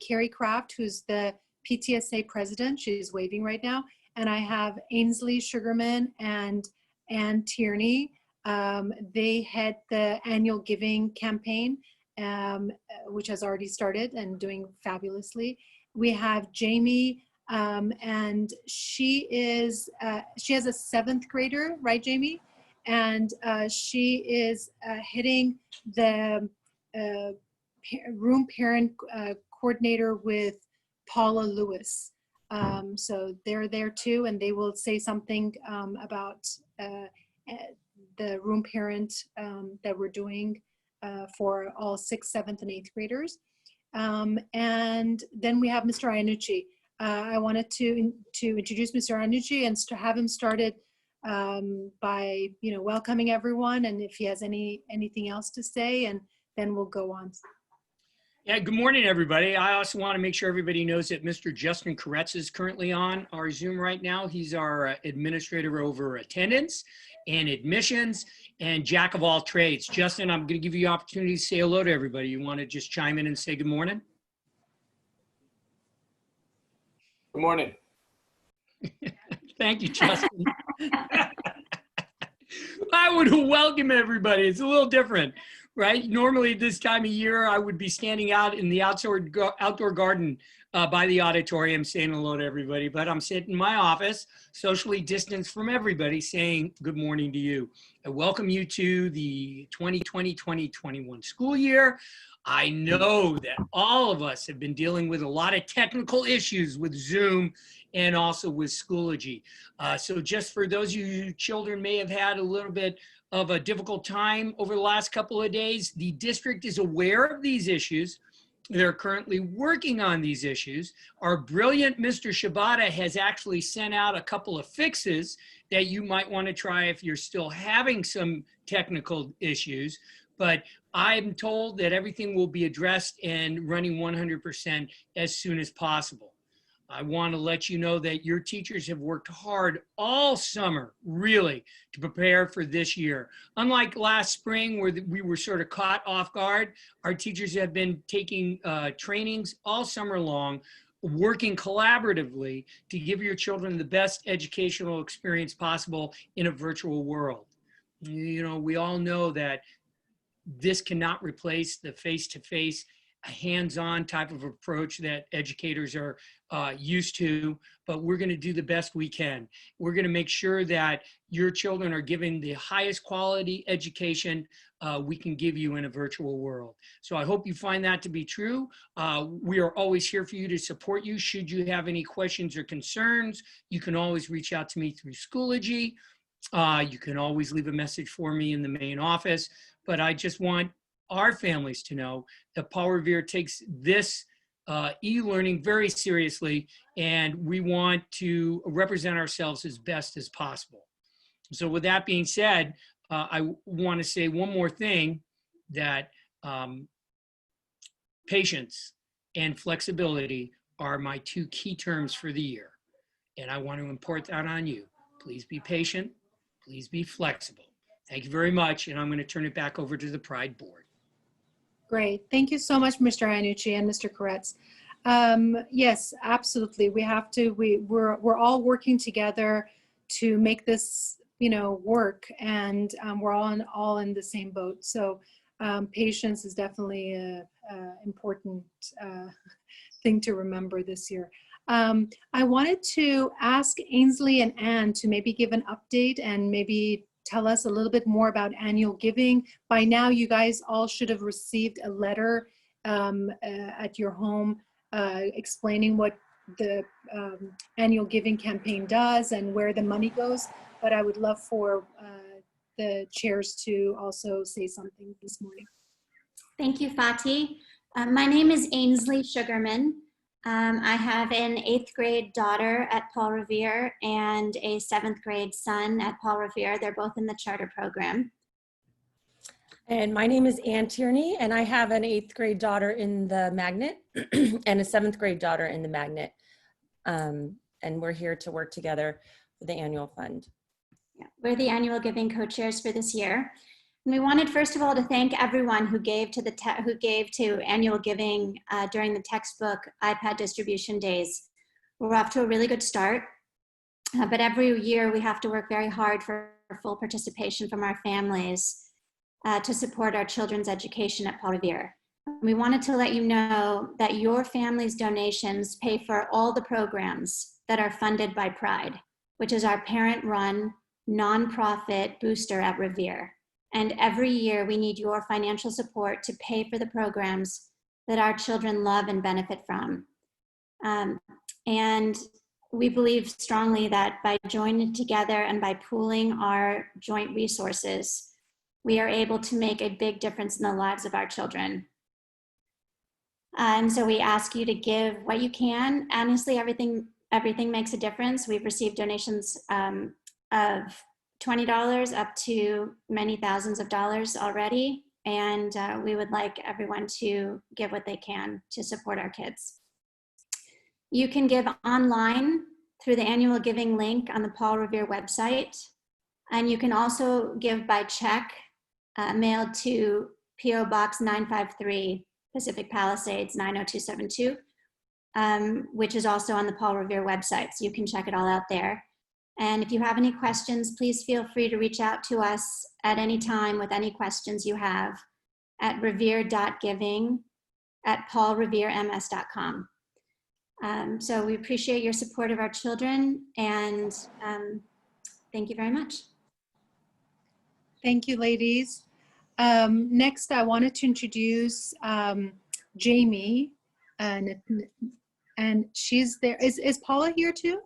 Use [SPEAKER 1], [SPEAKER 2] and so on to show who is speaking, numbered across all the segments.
[SPEAKER 1] Carrie Kraft, who's the PTSA president. She's waving right now. And I have Ainsley Sugarman and Ann Tierney. They head the annual giving campaign, which has already started and doing fabulously. We have Jamie, and she has a 7th grader, right, Jamie? And she is hitting the room parent coordinator with Paula Lewis. So they're there too, and they will say something about the room parent that we're doing for all 6th, 7th, and 8th graders. And then we have Mr. Iannucci. I wanted to introduce Mr. Iannucci and to have him started by welcoming everyone, and if he has anything else to say, and then we'll go on.
[SPEAKER 2] Yeah, good morning, everybody. I also want to make sure everybody knows that Mr. Justin Koretz is currently on our Zoom right now. He's our administrator over attendance and admissions and jack of all trades. Justin, I'm going to give you the opportunity to say hello to everybody. You want to just chime in and say good morning?
[SPEAKER 3] Good morning.
[SPEAKER 2] Thank you, Justin. I would welcome everybody. It's a little different, right? Normally this time of year, I would be standing out in the outdoor garden by the auditorium saying hello to everybody, but I'm sitting in my office, socially distanced from everybody, saying good morning to you. I welcome you to the 2020-2021 school year. I know that all of us have been dealing with a lot of technical issues with Zoom and also with Schoology. So just for those of you children may have had a little bit of a difficult time over the last couple of days, the district is aware of these issues. They're currently working on these issues. Our brilliant Mr. Shibata has actually sent out a couple of fixes that you might want to try if you're still having some technical issues. But I'm told that everything will be addressed and running 100% as soon as possible. I want to let you know that your teachers have worked hard all summer, really, to prepare for this year. Unlike last spring where we were sort of caught off guard, our teachers have been taking trainings all summer long, working collaboratively to give your children the best educational experience possible in a virtual world. We all know that this cannot replace the face-to-face, hands-on type of approach that educators are used to, but we're going to do the best we can. We're going to make sure that your children are given the highest quality education we can give you in a virtual world. So I hope you find that to be true. We are always here for you to support you. Should you have any questions or concerns, you can always reach out to me through Schoology. You can always leave a message for me in the main office, but I just want our families to know that Paul Revere takes this e-learning very seriously, and we want to represent ourselves as best as possible. So with that being said, I want to say one more thing, that patience and flexibility are my 2 key terms for the year. And I want to impart that on you. Please be patient. Please be flexible. Thank you very much. And I'm going to turn it back over to the Pride Board.
[SPEAKER 1] Great. Thank you so much, Mr. Iannucci and Mr. Koretz. Yes, absolutely. We have to, we're all working together to make this, work, and we're all in the same boat. So patience is definitely a important thing to remember this year. I wanted to ask Ainsley and Ann to maybe give an update and maybe tell us a little bit more about annual giving. By now, you guys all should have received a letter at your home explaining what the annual giving campaign does and where the money goes. But I would love for the chairs to also say something this morning.
[SPEAKER 4] Thank you, Fatih. My name is Ainsley Sugarman. I have an 8th grade daughter at Paul Revere and a 7th grade son at Paul Revere. They're both in the charter program.
[SPEAKER 5] And my name is Ann Tierney, and I have an 8th grade daughter in the Magnet and a 7th grade daughter in the Magnet. And we're here to work together for the annual fund.
[SPEAKER 4] Yeah, we're the annual giving co-chairs for this year. We wanted, first of all, to thank everyone who gave to annual giving during the textbook iPad distribution days. We're off to a really good start, but every year we have to work very hard for full participation from our families to support our children's education at Paul Revere. We wanted to let you know that your family's donations pay for all the programs that are funded by Pride, which is our parent-run nonprofit booster at Revere. And every year we need your financial support to pay for the programs that our children love and benefit from. And we believe strongly that by joining together and by pooling our joint resources, we are able to make a big difference in the lives of our children. And so we ask you to give what you can. Honestly, everything makes a difference. We've received donations of $20 up to many thousands of dollars already. And we would like everyone to give what they can to support our kids. You can give online through the annual giving link on the Paul Revere website. And you can also give by check mailed to P.O. Box 953, Pacific Palisades 90272, which is also on the Paul Revere website. So you can check it all out there. And if you have any questions, please feel free to reach out to us at any time with any questions you have at revere.giving@paulreverems.com. So we appreciate your support of our children, and thank you very much.
[SPEAKER 1] Thank you, ladies. Next, I wanted to introduce Jamie, and she's there. Is Paula here too?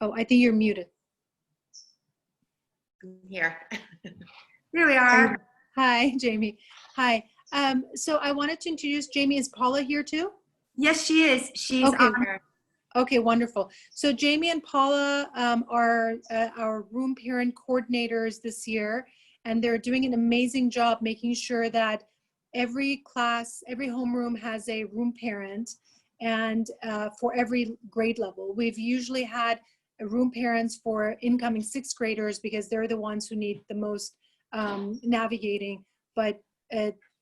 [SPEAKER 1] Oh, I think you're muted.
[SPEAKER 6] Here. Here we are.
[SPEAKER 1] Hi, Jamie. Hi. So I wanted to introduce Jamie. Is Paula here too?
[SPEAKER 6] Yes, she is. She's
[SPEAKER 1] Okay.
[SPEAKER 6] on her.
[SPEAKER 1] Okay, wonderful. So Jamie and Paula are our room parent coordinators this year, and they're doing an amazing job making sure that every class, every homeroom has a room parent, and for every grade level. We've usually had room parents for incoming sixth graders because they're the ones who need the most navigating, but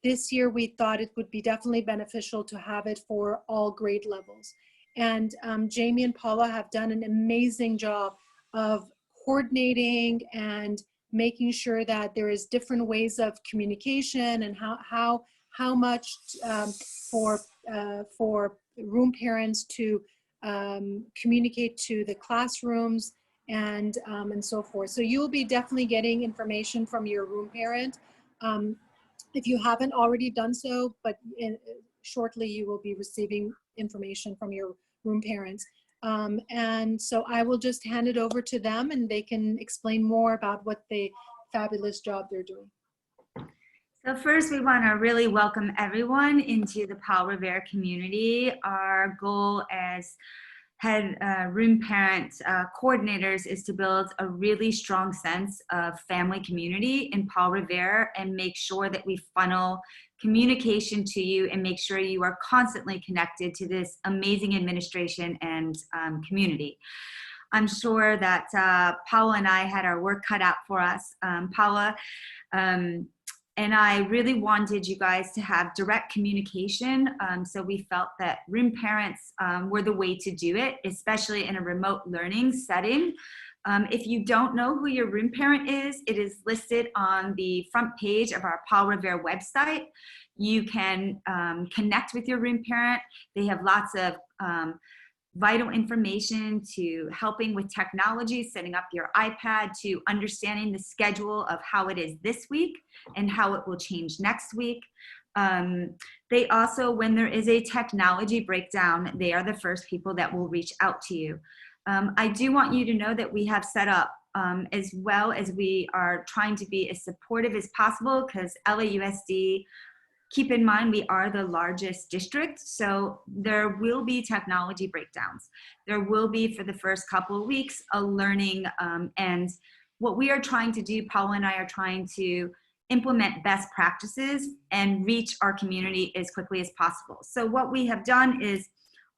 [SPEAKER 1] this year we thought it would be definitely beneficial to have it for all grade levels. And Jamie and Paula have done an amazing job of coordinating and making sure that there is different ways of communication and how much for room parents to communicate to the classrooms and so forth. So you will be definitely getting information from your room parent. If you haven't already done so, but shortly you will be receiving information from your room parents. And so I will just hand it over to them and they can explain more about what the fabulous job they're doing.
[SPEAKER 6] So first, we want to really welcome everyone into the Paul Revere community. Our goal as head room parent coordinators is to build a really strong sense of family community in Paul Revere and make sure that we funnel communication to you and make sure you are constantly connected to this amazing administration and community. I'm sure that Paula and I had our work cut out for us. Paula and I really wanted you guys to have direct communication. So we felt that room parents were the way to do it, especially in a remote learning setting. If you don't know who your room parent is, it is listed on the front page of our Paul Revere website. You can connect with your room parent. They have lots of vital information to helping with technology, setting up your iPad, to understanding the schedule of how it is this week and how it will change next week. They also, when there is a technology breakdown, they are the first people that will reach out to you. I do want you to know that we have set up, as well as we are trying to be as supportive as possible, because LAUSD, keep in mind, we are the largest district, so there will be technology breakdowns. There will be, for the first couple of weeks, a learning, and what we are trying to do, Paula and I are trying to implement best practices and reach our community as quickly as possible. So what we have done is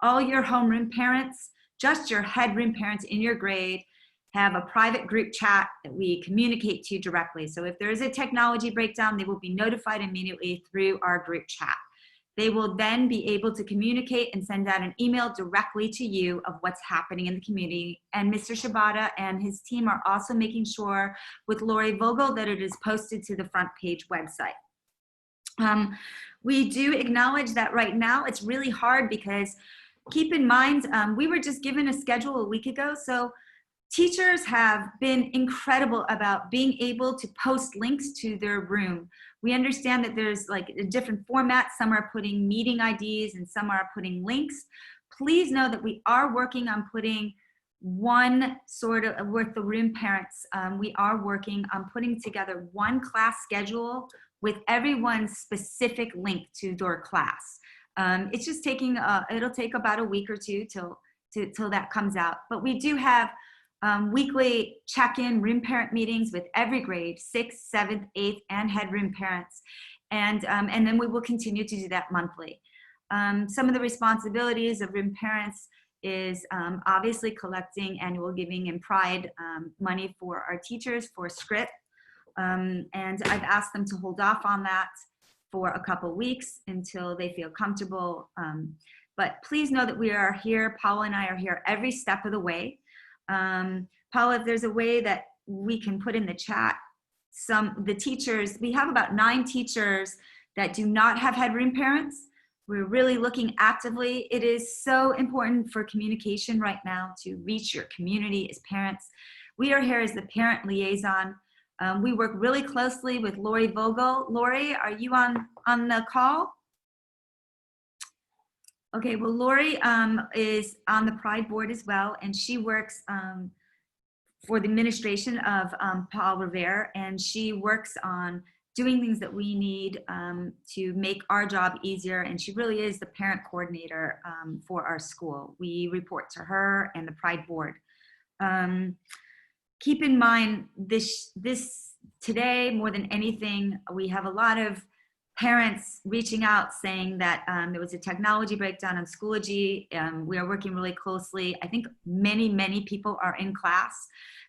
[SPEAKER 6] all your homeroom parents, just your head room parents in your grade, have a private group chat that we communicate to directly. So if there is a technology breakdown, they will be notified immediately through our group chat. They will then be able to communicate and send out an email directly to you of what's happening in the community. And Mr. Shibata and his team are also making sure with Lori Vogel that it is posted to the front page website. We do acknowledge that right now it's really hard because keep in mind, we were just given a schedule a week ago. So teachers have been incredible about being able to post links to their room. We understand that there's like a different format. Some are putting meeting IDs and some are putting links. Please know that we are working on putting one sort of, with the room parents, we are working on putting together one class schedule with everyone's specific link to their class. It's just taking, it'll take about a week or two till that comes out. But we do have weekly check-in room parent meetings with every grade, 6th, 7th, 8th, and head room parents. And then we will continue to do that monthly. Some of the responsibilities of room parents is obviously collecting annual giving and pride money for our teachers for script. And I've asked them to hold off on that for a couple weeks until they feel comfortable. But please know that we are here, Paula and I are here every step of the way. Paula, if there's a way that we can put in the chat, the teachers, we have about 9 teachers that do not have headroom parents. We're really looking actively. It is so important for communication right now to reach your community as parents. We are here as the parent liaison. We work really closely with Lori Vogel. Lori, are you on the call? Okay, well, Lori is on the Pride Board as well, and she works for the administration of Paul Revere, and she works on doing things that we need to make our job easier, and she really is the parent coordinator for our school. We report to her and the Pride Board. Keep in mind, this today, more than anything, we have a lot of parents reaching out saying that there was a technology breakdown on Schoology. We are working really closely. I think many people are in class,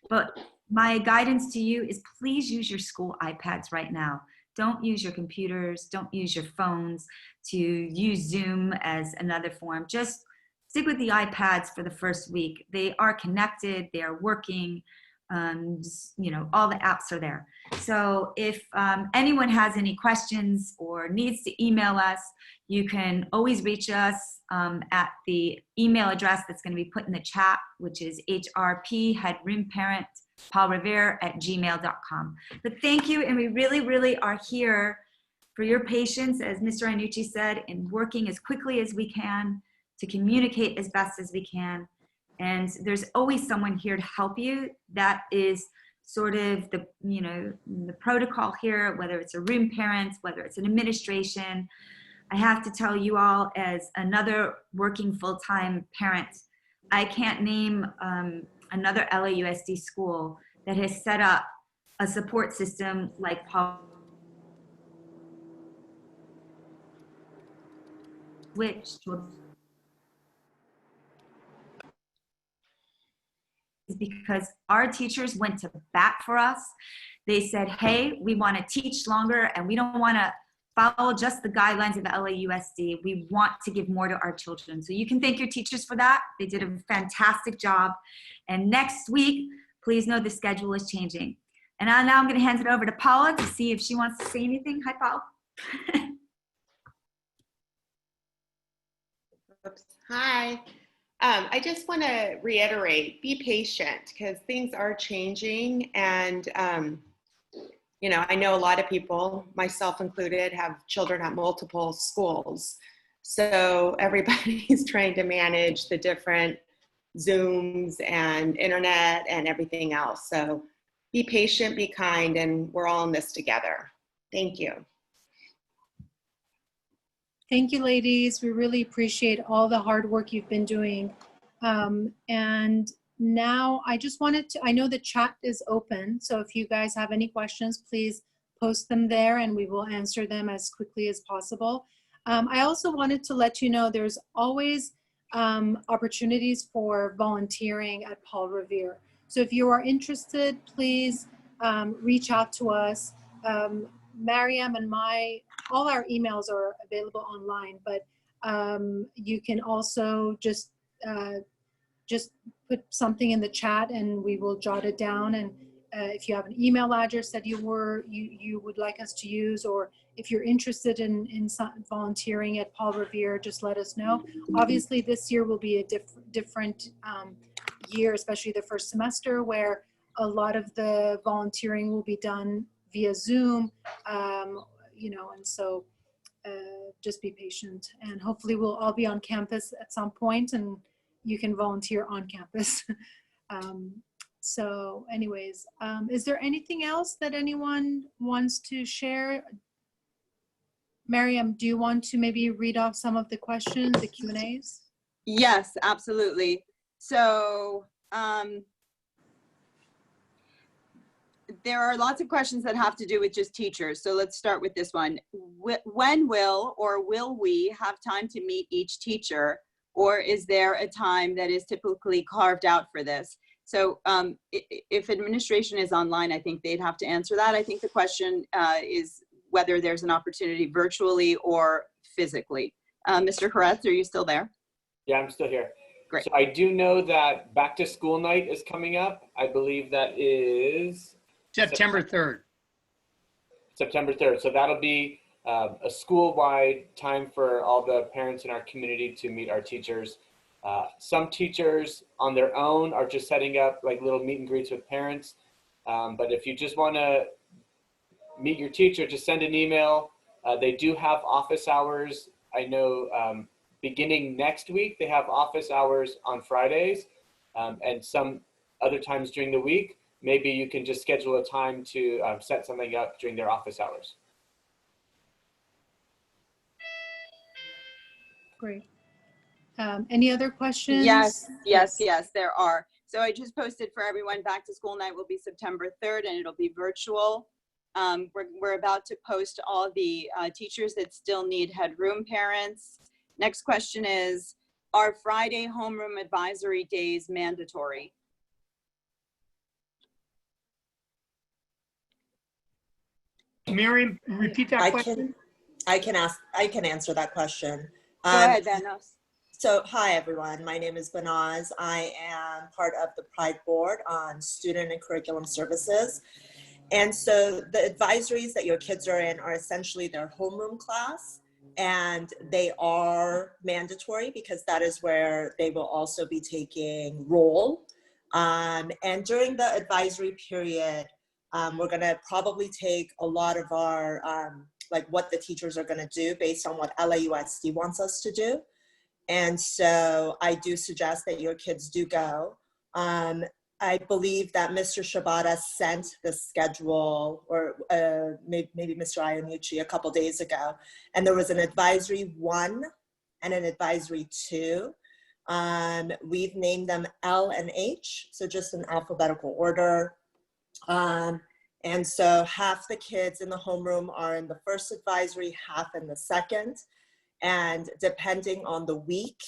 [SPEAKER 6] but my guidance to you is please use your school iPads right now. Don't use your computers, don't use your phones to use Zoom as another form. Just stick with the iPads for the first week. They are connected, they are working. You know, all the apps are there. So if anyone has any questions or needs to email us, you can always reach us at the email address that's going to be put in the chat, which is hrp@gmail.com. But thank you, and we really are here for your patience, as Mr. Iannucci said, in working as quickly as we can to communicate as best as we can. And there's always someone here to help you. That is sort of the, you know, the protocol here, whether it's a room parent, whether it's an administration. I have to tell you all, as another working full-time parent, I can't name another LAUSD school that has set up a support system like Paul, which is because our teachers went to bat for us. They said, hey, we want to teach longer and we don't want to follow just the guidelines of LAUSD. We want to give more to our children. So you can thank your teachers for that. They did a fantastic job. And next week, please know the schedule is changing. And now I'm going to hand it over to Paula to see if she wants to say anything. Hi, Paula.
[SPEAKER 7] Oops. Hi. I just want to reiterate, be patient because things are changing. And, you know, I know a lot of people, myself included, have children at multiple schools. So everybody's trying to manage the different Zooms and internet and everything else. So be patient, be kind, and we're all in this together. Thank you.
[SPEAKER 1] Thank you, ladies. We really appreciate all the hard work you've been doing. And now I just wanted to, I know the chat is open, so if you guys have any questions, please post them there and we will answer them as quickly as possible. I also wanted to let you know there's always opportunities for volunteering at Paul Revere. So if you are interested, please reach out to us. Mariam and all our emails are available online, but you can also just put something in the chat and we will jot it down. And if you have an email address that you would like us to use, or if you're interested in volunteering at Paul Revere, just let us know. Obviously, this year will be a different year, especially the first semester, where a lot of the volunteering will be done via Zoom, you know, and so just be patient. And hopefully we'll all be on campus at some point and you can volunteer on campus. So anyways, is there anything else that anyone wants to share? Mariam, do you want to maybe read off some of the questions, the Q&As?
[SPEAKER 8] Yes, absolutely. So there are lots of questions that have to do with just teachers. So let's start with this one. When will we have time to meet each teacher, or is there a time that is typically carved out for this? So if administration is online, I think they'd have to answer that. I think the question is whether there's an opportunity virtually or physically. Mr. Koretz, are you still there?
[SPEAKER 3] Yeah, I'm still here.
[SPEAKER 8] Great.
[SPEAKER 3] So I do know that back to school night is coming up. I believe that is
[SPEAKER 2] September 3rd.
[SPEAKER 3] September 3rd. So that'll be a school-wide time for all the parents in our community to meet our teachers. Some teachers on their own are just setting up like little meet and greets with parents. But if you just want to meet your teacher, just send an email. They do have office hours. I know beginning next week, they have office hours on Fridays and some other times during the week. Maybe you can just schedule a time to set something up during their office hours.
[SPEAKER 1] Great. Any other questions?
[SPEAKER 8] Yes, there are. So I just posted for everyone, back to school night will be September 3rd and it'll be virtual. We're about to post all the teachers that still need headroom parents. Next question is, are Friday homeroom advisory days mandatory?
[SPEAKER 2] Miriam, repeat that question.
[SPEAKER 9] I can answer that question.
[SPEAKER 8] Go ahead, Benos.
[SPEAKER 9] So hi everyone, my name is Banaz. I am part of the Pride Board on Student and Curriculum Services. And so the advisories that your kids are in are essentially their homeroom class, and they are mandatory because that is where they will also be taking roll. And during the advisory period, we're gonna probably take a lot of our, like what the teachers are gonna do based on what LAUSD wants us to do. And so I do suggest that your kids do go. I believe that Mr. Shibata sent the schedule, or maybe Mr. Iannucci a couple days ago, and there was an advisory 1 and an advisory 2. We've named them L and H, so just in alphabetical order. And so half the kids in the homeroom are in the first advisory, half in the second. And depending on the week,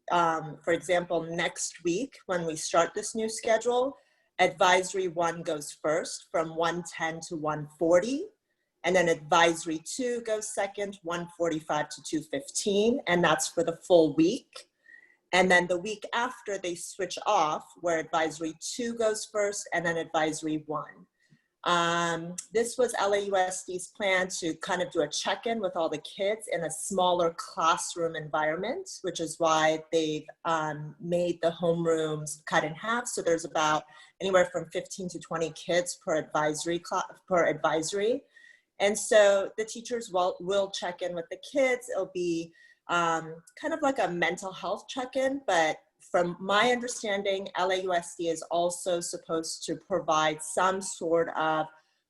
[SPEAKER 9] for example, next week, when we start this new schedule, advisory 1 goes first from 1:10 to 1:40. And then advisory 2 goes second, 1:45 to 2:15. And that's for the full week. And then the week after, they switch off, where advisory 2 goes first and then advisory 1. This was LAUSD's plan to kind of do a check-in with all the kids in a smaller classroom environment, which is why they've made the homerooms cut in half. So there's about anywhere from 15 to 20 kids per advisory. And so the teachers will check in with the kids. It'll be kind of like a mental health check-in, but from my understanding, LAUSD is also supposed to provide some sort of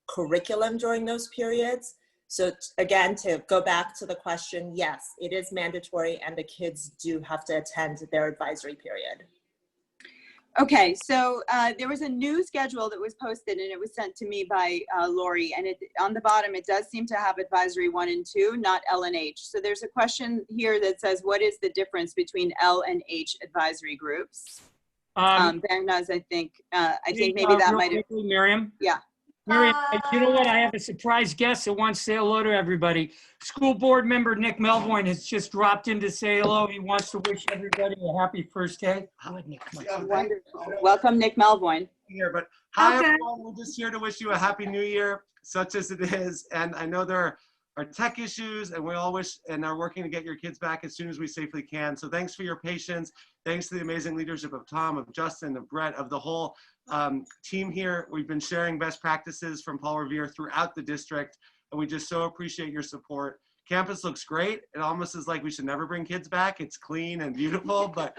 [SPEAKER 9] curriculum during those periods. So again, to go back to the question, yes, it is mandatory and the kids do have to attend their advisory period.
[SPEAKER 8] Okay, so there was a new schedule that was posted and it was sent to me by Lori, and on the bottom, it does seem to have advisory 1 and 2, not L and H. So there's a question here that says, what is the difference between L and H advisory groups? Bernaz, I think maybe that
[SPEAKER 2] real
[SPEAKER 8] might have,
[SPEAKER 2] quickly, Miriam.
[SPEAKER 8] yeah.
[SPEAKER 2] Miriam, you know what? I have a surprise guest that wants to say hello to everybody. School board member Nick Melvoin has just dropped in to say hello. He wants to wish everybody a happy first day. Go ahead, Nick. Come on.
[SPEAKER 8] Wonderful. Welcome, Nick Melvoin.
[SPEAKER 10] Here, but hi
[SPEAKER 6] Okay.
[SPEAKER 10] everyone. We're just here to wish you a happy new year, such as it is. And I know there are tech issues, and we all wish and are working to get your kids back as soon as we safely can. So thanks for your patience. Thanks to the amazing leadership of Tom, of Justin, of Brett, of the whole team here. We've been sharing best practices from Paul Revere throughout the district, and we just so appreciate your support. Campus looks great. It almost is like we should never bring kids back. It's clean and beautiful, but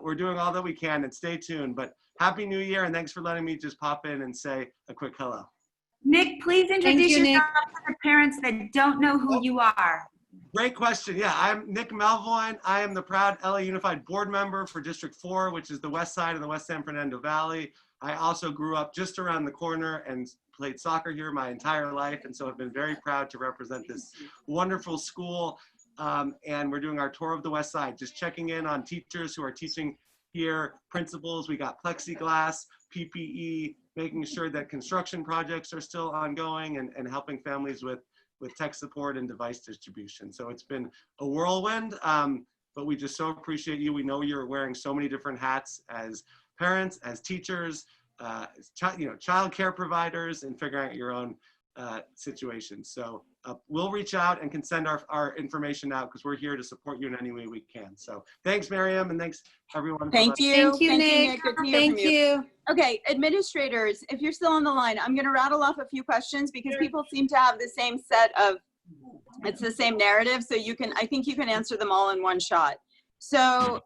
[SPEAKER 10] we're doing all that we can, and stay tuned. But Happy New Year, and thanks for letting me just pop in and say a quick hello.
[SPEAKER 6] Nick, please introduce yourself to the parents that don't know who you are.
[SPEAKER 10] Great question. Yeah, I'm Nick Melvoin. I am the proud LA Unified board member for District 4, which is the west side of the West San Fernando Valley. I also grew up just around the corner and played soccer here my entire life, and so I've been very proud to represent this wonderful school. And we're doing our tour of the west side, just checking in on teachers who are teaching here, principals. We got plexiglass, PPE, making sure that construction projects are still ongoing, and helping families with tech support and device distribution. So it's been a whirlwind, but we just so appreciate you. We know you're wearing so many different hats as parents, as teachers, child care providers, and figuring out your own situation. So we'll reach out and can send our information out, because we're here to support you in any way we can. So thanks, Miriam, and thanks everyone.
[SPEAKER 8] Thank you.
[SPEAKER 1] Thank you, Nick.
[SPEAKER 8] Good to hear
[SPEAKER 1] Thank
[SPEAKER 8] from you.
[SPEAKER 1] you.
[SPEAKER 8] Okay, administrators, if you're still on the line, I'm going to rattle off a few questions because people seem to have the same set of, it's the same narrative. So I think you can answer them all in one shot. So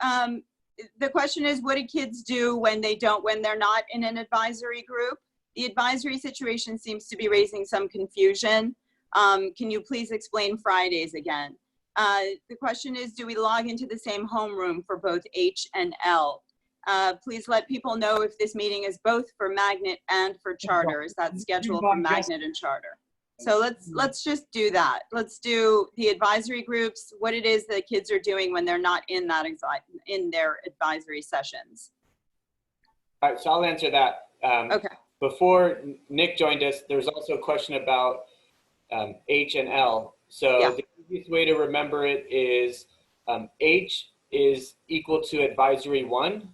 [SPEAKER 8] the question is, what do kids do when they're not in an advisory group? The advisory situation seems to be raising some confusion. Can you please explain Fridays again? The question is, do we log into the same homeroom for both H and L? Please let people know if this meeting is both for Magnet and for Charter. Is that scheduled for Magnet and Charter? So let's just do that. Let's do the advisory groups, what it is that kids are doing when they're not in their advisory sessions.
[SPEAKER 3] All right, so I'll answer that.
[SPEAKER 8] Okay.
[SPEAKER 3] Before Nick joined us, there was also a question about H and L. So
[SPEAKER 8] Yeah.
[SPEAKER 3] the easiest way to remember it is H is equal to advisory 1,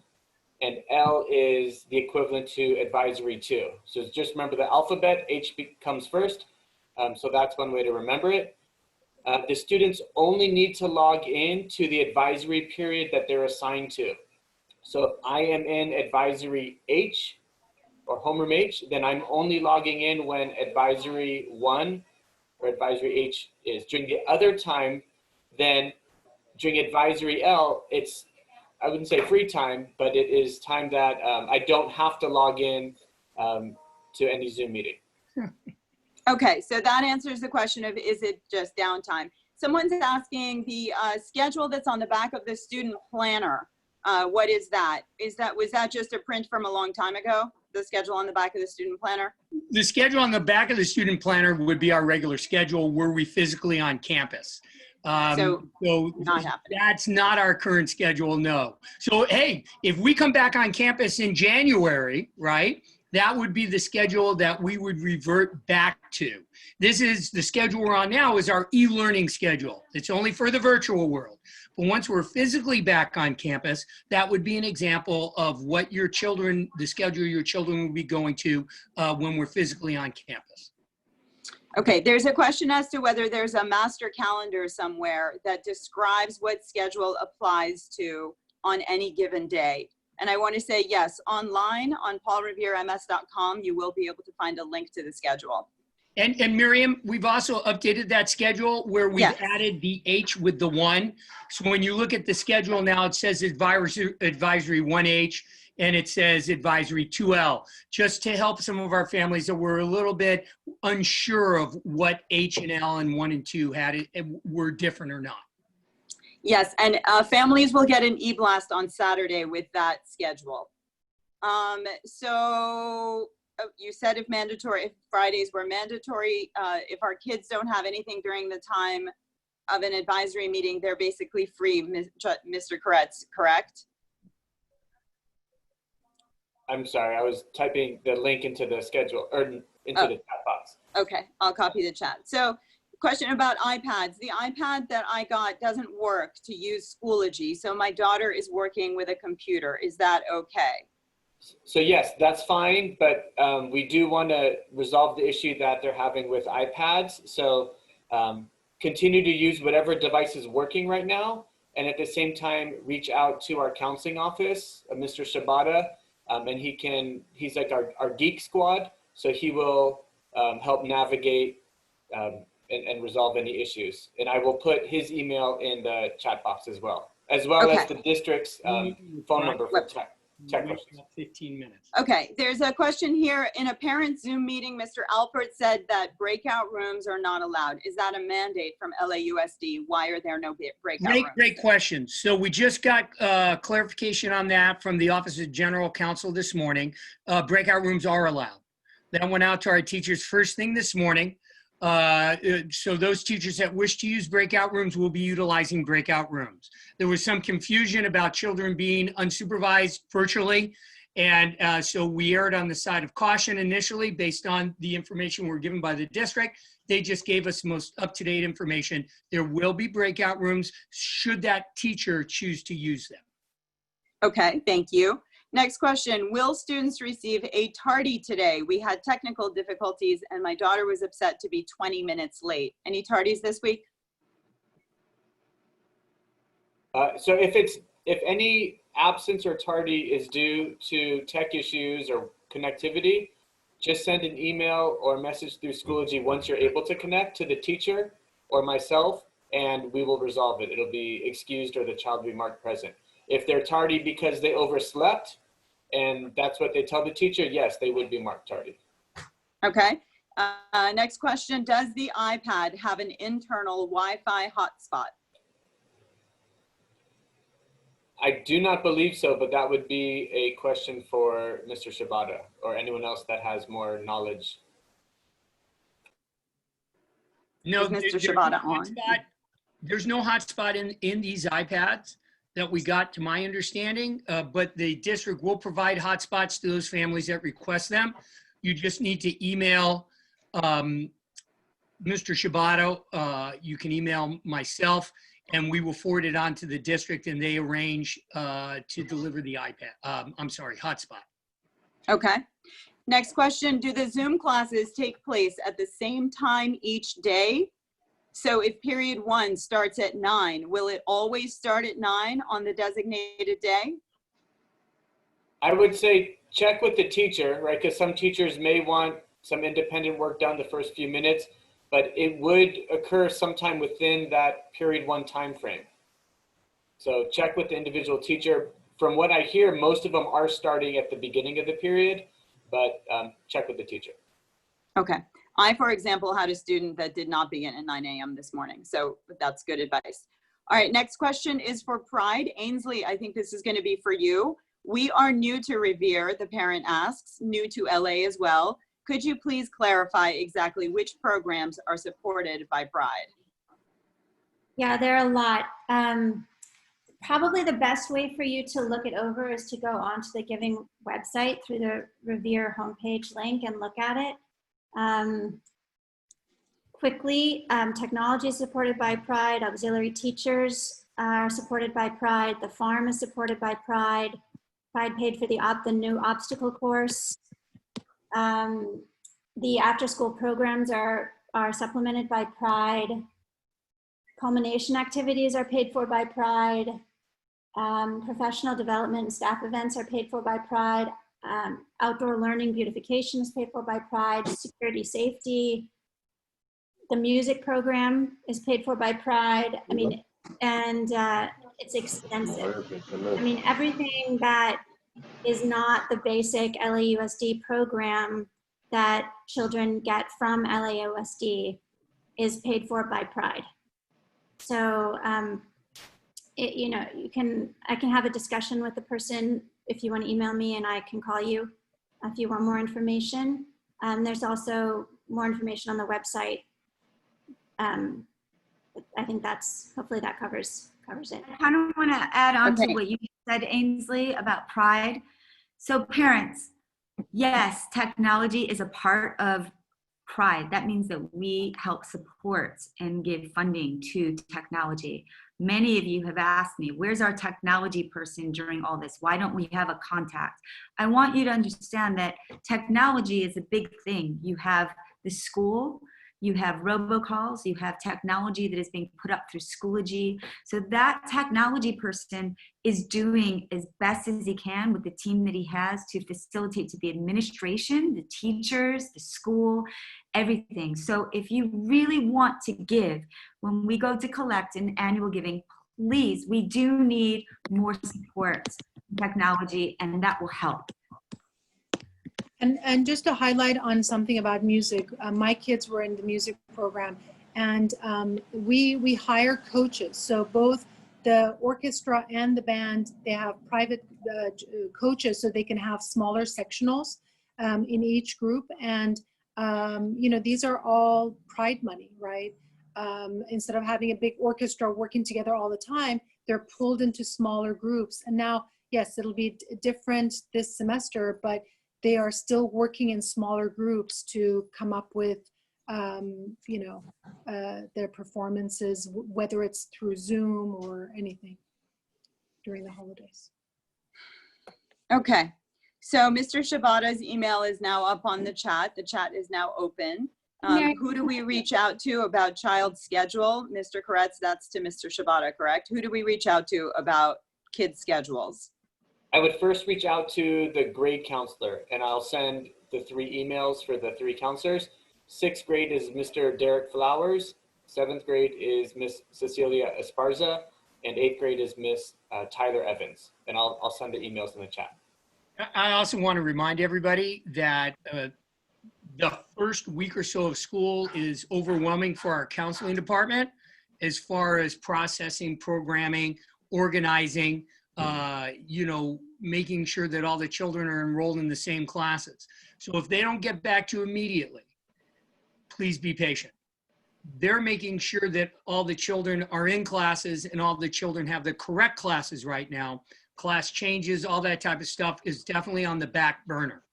[SPEAKER 3] and L is the equivalent to advisory 2. So just remember the alphabet, H comes first. So that's one way to remember it. The students only need to log in to the advisory period that they're assigned to. So if I am in advisory H or homeroom H, then I'm only logging in when advisory 1 or advisory H is. During the other time, then during advisory L, it's, I wouldn't say free time, but it is time that I don't have to log in to any Zoom meeting.
[SPEAKER 8] Okay, so that answers the question of, is it just downtime? Someone's asking the schedule that's on the back of the student planner. What is that? Was that just a print from a long time ago? The schedule on the back of the student planner?
[SPEAKER 2] The schedule on the back of the student planner would be our regular schedule. Were we physically on campus?
[SPEAKER 8] So not happening.
[SPEAKER 2] That's not our current schedule, no. So, hey, if we come back on campus in January, right, that would be the schedule that we would revert back to. This is the schedule we're on now is our e-learning schedule. It's only for the virtual world. But once we're physically back on campus, that would be an example of what your children, the schedule your children will be going to when we're physically on campus.
[SPEAKER 8] Okay, there's a question as to whether there's a master calendar somewhere that describes what schedule applies to on any given day. And I want to say, yes, online on paulreverems.com, you will be able to find a link to the schedule.
[SPEAKER 2] And Miriam, we've also updated that schedule where we've added the H with the 1. So when you look at the schedule now, it says advisory 1H and it says advisory 2L, just to help some of our families that were a little bit unsure of what H and L and 1 and 2 had were different or not.
[SPEAKER 8] Yes, and families will get an e-blast on Saturday with that schedule. So you said if Fridays were mandatory, if our kids don't have anything during the time of an advisory meeting, they're basically free, Mr. Koretz, correct?
[SPEAKER 3] I'm sorry, I was typing the link into the schedule or into the chat box.
[SPEAKER 8] Okay, I'll copy the chat. So question about iPads. The iPad that I got doesn't work to use Schoology. So my daughter is working with a computer. Is that okay?
[SPEAKER 3] So yes, that's fine, but we do want to resolve the issue that they're having with iPads. So continue to use whatever device is working right now, and at the same time, reach out to our counseling office, Mr. Shibata, and he's like our geek squad, so he will help navigate and resolve any issues. And I will put his email in the chat box as well as the district's phone number for tech questions.
[SPEAKER 2] 15 minutes.
[SPEAKER 8] Okay, there's a question here. In a parent Zoom meeting, Mr. Alpert said that breakout rooms are not allowed. Is that a mandate from LAUSD? Why are there no breakout rooms?
[SPEAKER 2] Great question. So we just got clarification on that from the Office of General Counsel this morning. Breakout rooms are allowed. That went out to our teachers first thing this morning. So those teachers that wish to use breakout rooms will be utilizing breakout rooms. There was some confusion about children being unsupervised virtually. And so we erred on the side of caution initially based on the information we're given by the district. They just gave us the most up-to-date information. There will be breakout rooms should that teacher choose to use them.
[SPEAKER 8] Okay, thank you. Next question, will students receive a tardy today? We had technical difficulties and my daughter was upset to be 20 minutes late. Any tardies this week?
[SPEAKER 3] So if any absence or tardy is due to tech issues or connectivity, just send an email or a message through Schoology once you're able to connect to the teacher or myself, and we will resolve it. It'll be excused or the child will be marked present. If they're tardy because they overslept, and that's what they tell the teacher, yes, they would be marked tardy.
[SPEAKER 8] Okay. Next question, does the iPad have an internal Wi-Fi hotspot?
[SPEAKER 3] I do not believe so, but that would be a question for Mr. Shibata or anyone else that has more knowledge.
[SPEAKER 2] No,
[SPEAKER 8] Mr. Shibata on?
[SPEAKER 2] There's no hotspot in these iPads that we got, to my understanding, but the district will provide hotspots to those families that request them. You just need to email Mr. Shibata. You can email myself, and we will forward it on to the district, and they arrange to deliver the hotspot.
[SPEAKER 8] Okay. Next question, do the Zoom classes take place at the same time each day? So if period 1 starts at 9, will it always start at 9 on the designated day?
[SPEAKER 3] I would say check with the teacher, right? Because some teachers may want some independent work done the first few minutes, but it would occur sometime within that period 1 time frame. So check with the individual teacher. From what I hear, most of them are starting at the beginning of the period, but check with the teacher.
[SPEAKER 8] Okay. I, for example, had a student that did not begin at 9 a.m. this morning, so that's good advice. All right, next question is for Pride. Ainsley, I think this is going to be for you. We are new to Revere, the parent asks, new to LA as well. Could you please clarify exactly which programs are supported by Pride?
[SPEAKER 4] Yeah, there are a lot. Probably the best way for you to look it over is to go onto the Giving website through the Revere homepage link and look at it. Quickly, technology is supported by Pride, auxiliary teachers are supported by Pride, the farm is supported by Pride, Pride paid for the new obstacle course. The after-school programs are supplemented by Pride. Culmination activities are paid for by Pride. Professional development and staff events are paid for by Pride. Outdoor learning beautification is paid for by Pride. Security safety. The music program is paid for by Pride. I mean, and it's extensive. I mean, everything that is not the basic LAUSD program that children get from LAUSD is paid for by Pride. So, you know, I can have a discussion with the person if you want to email me, and I can call you if you want more information. There's also more information on the website. I think hopefully that covers it.
[SPEAKER 6] I kind of want to add on to what you said, Ainsley, about Pride. So parents, yes, technology is a part of Pride. That means that we help support and give funding to technology. Many of you have asked me, where's our technology person during all this? Why don't we have a contact? I want you to understand that technology is a big thing. You have the school, you have robocalls, you have technology that is being put up through Schoology. So that technology person is doing as best as he can with the team that he has to facilitate to the administration, the teachers, the school, everything. So if you really want to give, when we go to collect an annual giving, please, we do need more support in technology, and that will help.
[SPEAKER 1] And just to highlight on something about music, my kids were in the music program, and we hire coaches. So both the orchestra and the band, they have private coaches so they can have smaller sectionals in each group. And you know, these are all Pride money, right? Instead of having a big orchestra working together all the time, they're pulled into smaller groups. And now, yes, it'll be different this semester, but they are still working in smaller groups to come up with, you know, their performances, whether it's through Zoom or anything during the holidays.
[SPEAKER 8] Okay, so Mr. Shibata's email is now up on the chat. The chat is now open. Who do we reach out to about child schedule? Mr. Koretz, that's to Mr. Shibata, correct? Who do we reach out to about kids' schedules?
[SPEAKER 3] I would first reach out to the grade counselor, and I'll send the 3 emails for the 3 counselors. 6th grade is Mr. Derek Flowers, 7th grade is Miss Cecilia Esparza, and 8th grade is Miss Tyler Evans. And I'll send the emails in the chat.
[SPEAKER 2] I also want to remind everybody that the first week or so of school is overwhelming for our counseling department as far as processing, programming, organizing, you know, making sure that all the children are enrolled in the same classes. So if they don't get back to you immediately, please be patient. They're making sure that all the children are in classes and all the children have the correct classes right now. Class changes, all that type of stuff is definitely on the back burner.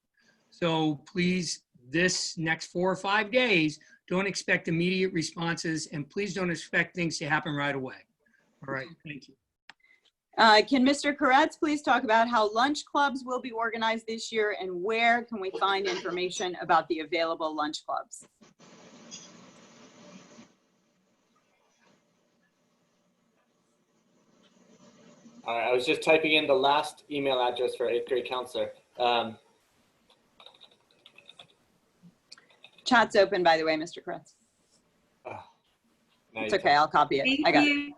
[SPEAKER 2] So please, this next 4 or 5 days, don't expect immediate responses, and please don't expect things to happen right away. All right, thank you.
[SPEAKER 8] Can Mr. Koretz please talk about how lunch clubs will be organized this year, and where can we find information about the available lunch clubs?
[SPEAKER 3] All right, I was just typing in the last email address for 8th grade counselor.
[SPEAKER 8] Chat's open, by the way, Mr. Koretz. It's okay, I'll copy it. I got it.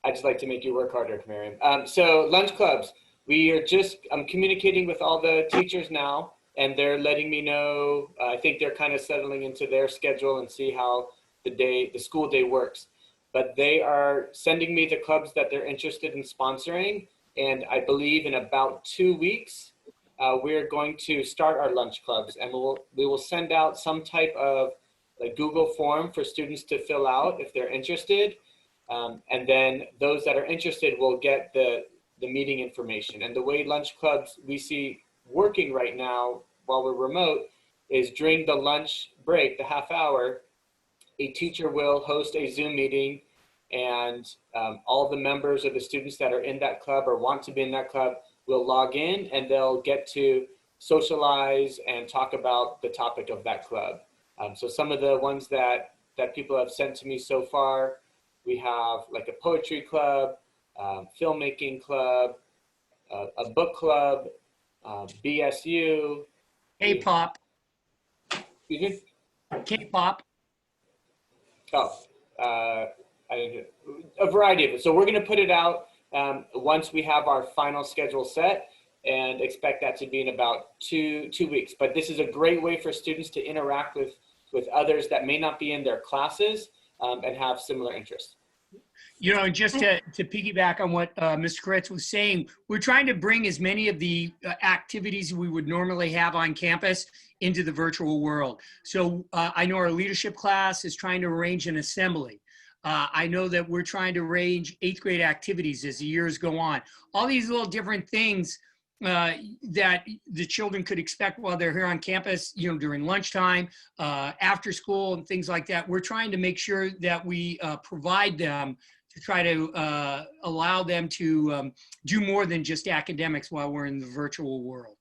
[SPEAKER 3] I just like to make you work harder, Miriam. So lunch clubs, I'm communicating with all the teachers now, and they're letting me know. I think they're kind of settling into their schedule and see how the school day works. But they are sending me the clubs that they're interested in sponsoring, and I believe in about 2 weeks, we're going to start our lunch clubs, and we will send out some type of like Google form for students to fill out if they're interested. And then those that are interested will get the meeting information. And the way lunch clubs we see working right now while we're remote is during the lunch break, the half hour, a teacher will host a Zoom meeting, and all the members of the students that are in that club or want to be in that club will log in, and they'll get to socialize and talk about the topic of that club. So some of the ones that people have sent to me so far, we have like a poetry club, filmmaking club, a book club, BSU.
[SPEAKER 2] K-pop.
[SPEAKER 3] Excuse me?
[SPEAKER 2] K-pop.
[SPEAKER 3] Oh, I didn't hear. A variety of it. So we're going to put it out once we have our final schedule set, and expect that to be in about two weeks. But this is a great way for students to interact with others that may not be in their classes and have similar interests.
[SPEAKER 2] You know, and just to piggyback on what Mr. Koretz was saying, we're trying to bring as many of the activities we would normally have on campus into the virtual world. So I know our leadership class is trying to arrange an assembly. I know that we're trying to arrange 8th grade activities as the years go on. All these little different things that the children could expect while they're here on campus, you know, during lunchtime, after school and things like that. We're trying to make sure that we provide them to try to allow them to do more than just academics while we're in the virtual world.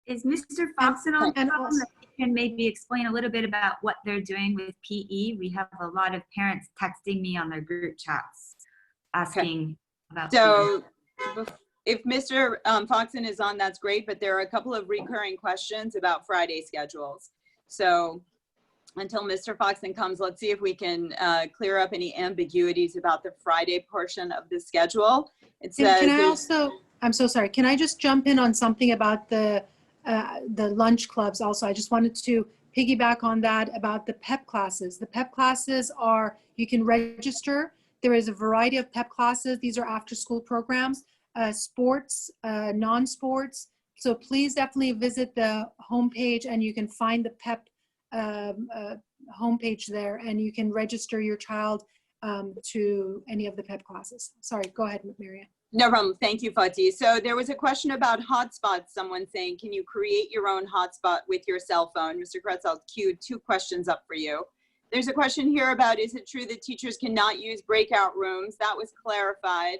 [SPEAKER 6] Is Mr. Foxon on the
[SPEAKER 1] And
[SPEAKER 6] phone
[SPEAKER 1] also-
[SPEAKER 6] that he can maybe explain a little bit about what they're doing with PE? We have a lot of parents texting me on their group chats asking about PE.
[SPEAKER 8] So if Mr. Foxon is on, that's great, but there are a couple of recurring questions about Friday schedules. So until Mr. Foxon comes, let's see if we can clear up any ambiguities about the Friday portion of the schedule. It says,
[SPEAKER 1] Can I also, I'm so sorry, can I just jump in on something about the lunch clubs also? I just wanted to piggyback on that about the PEP classes. The PEP classes are, you can register. There is a variety of PEP classes. These are after school programs, sports, non-sports. So please definitely visit the homepage and you can find the PEP homepage there and you can register your child to any of the PEP classes. Sorry, go ahead, Marianne.
[SPEAKER 8] no problem. Thank you, Fatih. So there was a question about hotspots. Someone saying, can you create your own hotspot with your cell phone? Mr. Kretzel queued 2 questions up for you. There's a question here about, is it true that teachers cannot use breakout rooms? That was clarified.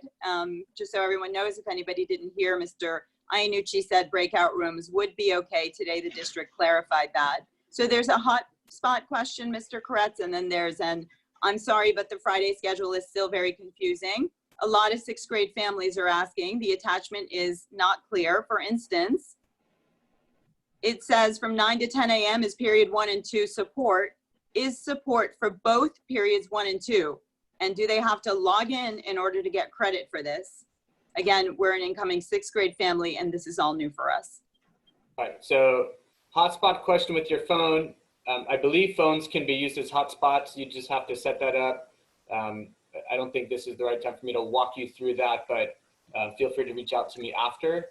[SPEAKER 8] Just so everyone knows, if anybody didn't hear, Mr. Iannucci said breakout rooms would be okay. Today, the district clarified that. So there's a hotspot question, Mr. Koretz, and then there's an, I'm sorry, but the Friday schedule is still very confusing. A lot of 6th grade families are asking. The attachment is not clear. For instance, it says from 9 to 10 a.m. is period 1 and 2 support. Is support for both periods 1 and 2? And do they have to log in order to get credit for this? Again, we're an incoming 6th grade family and this is all new for us.
[SPEAKER 3] All right, so hotspot question with your phone. I believe phones can be used as hotspots. You just have to set that up. I don't think this is the right time for me to walk you through that, but feel free to reach out to me after.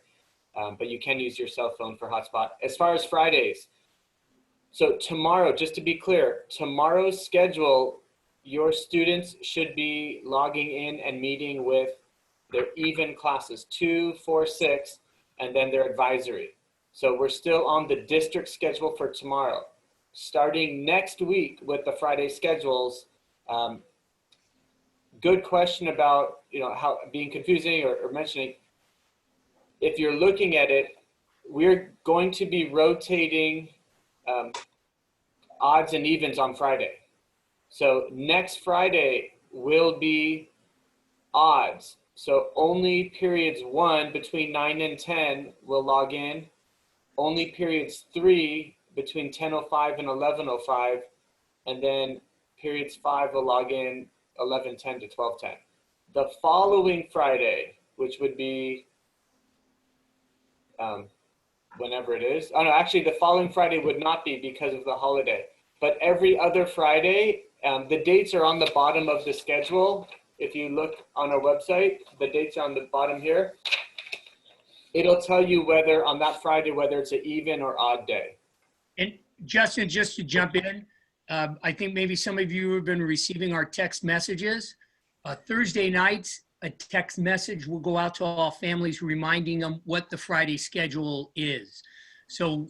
[SPEAKER 3] But you can use your cell phone for hotspot. As far as Fridays, so tomorrow, just to be clear, tomorrow's schedule, your students should be logging in and meeting with their even classes, 2, 4, 6, and then their advisory. So we're still on the district schedule for tomorrow. Starting next week with the Friday schedules, good question about, you know, how being confusing or mentioning. If you're looking at it, we're going to be rotating odds and evens on Friday. So next Friday will be odds. So only periods 1 between 9 and 10 will log in. Only periods 3 between 10:05 and 11:05. And then periods 5 will log in 11:10 to 12:10. The following Friday, which would be whenever it is. Oh no, actually the following Friday would not be because of the holiday. But every other Friday, the dates are on the bottom of the schedule. If you look on our website, the dates are on the bottom here. It'll tell you whether on that Friday, whether it's an even or odd day.
[SPEAKER 2] And Justin, just to jump in, I think maybe some of you have been receiving our text messages. Thursday nights, a text message will go out to all families reminding them what the Friday schedule is. So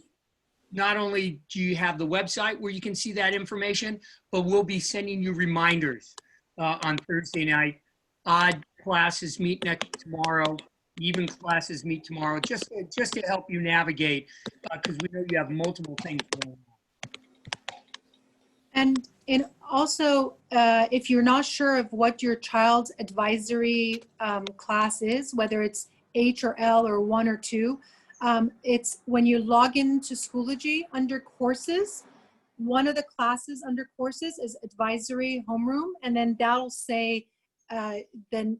[SPEAKER 2] not only do you have the website where you can see that information, but we'll be sending you reminders on Thursday night. Odd classes meet next tomorrow. Even classes meet tomorrow, just to help you navigate, because we know you have multiple things going on.
[SPEAKER 1] And also, if you're not sure of what your child's advisory class is, whether it's H or L or 1 or 2, it's when you log into Schoology under courses, one of the classes under courses is advisory homeroom, and then that'll say then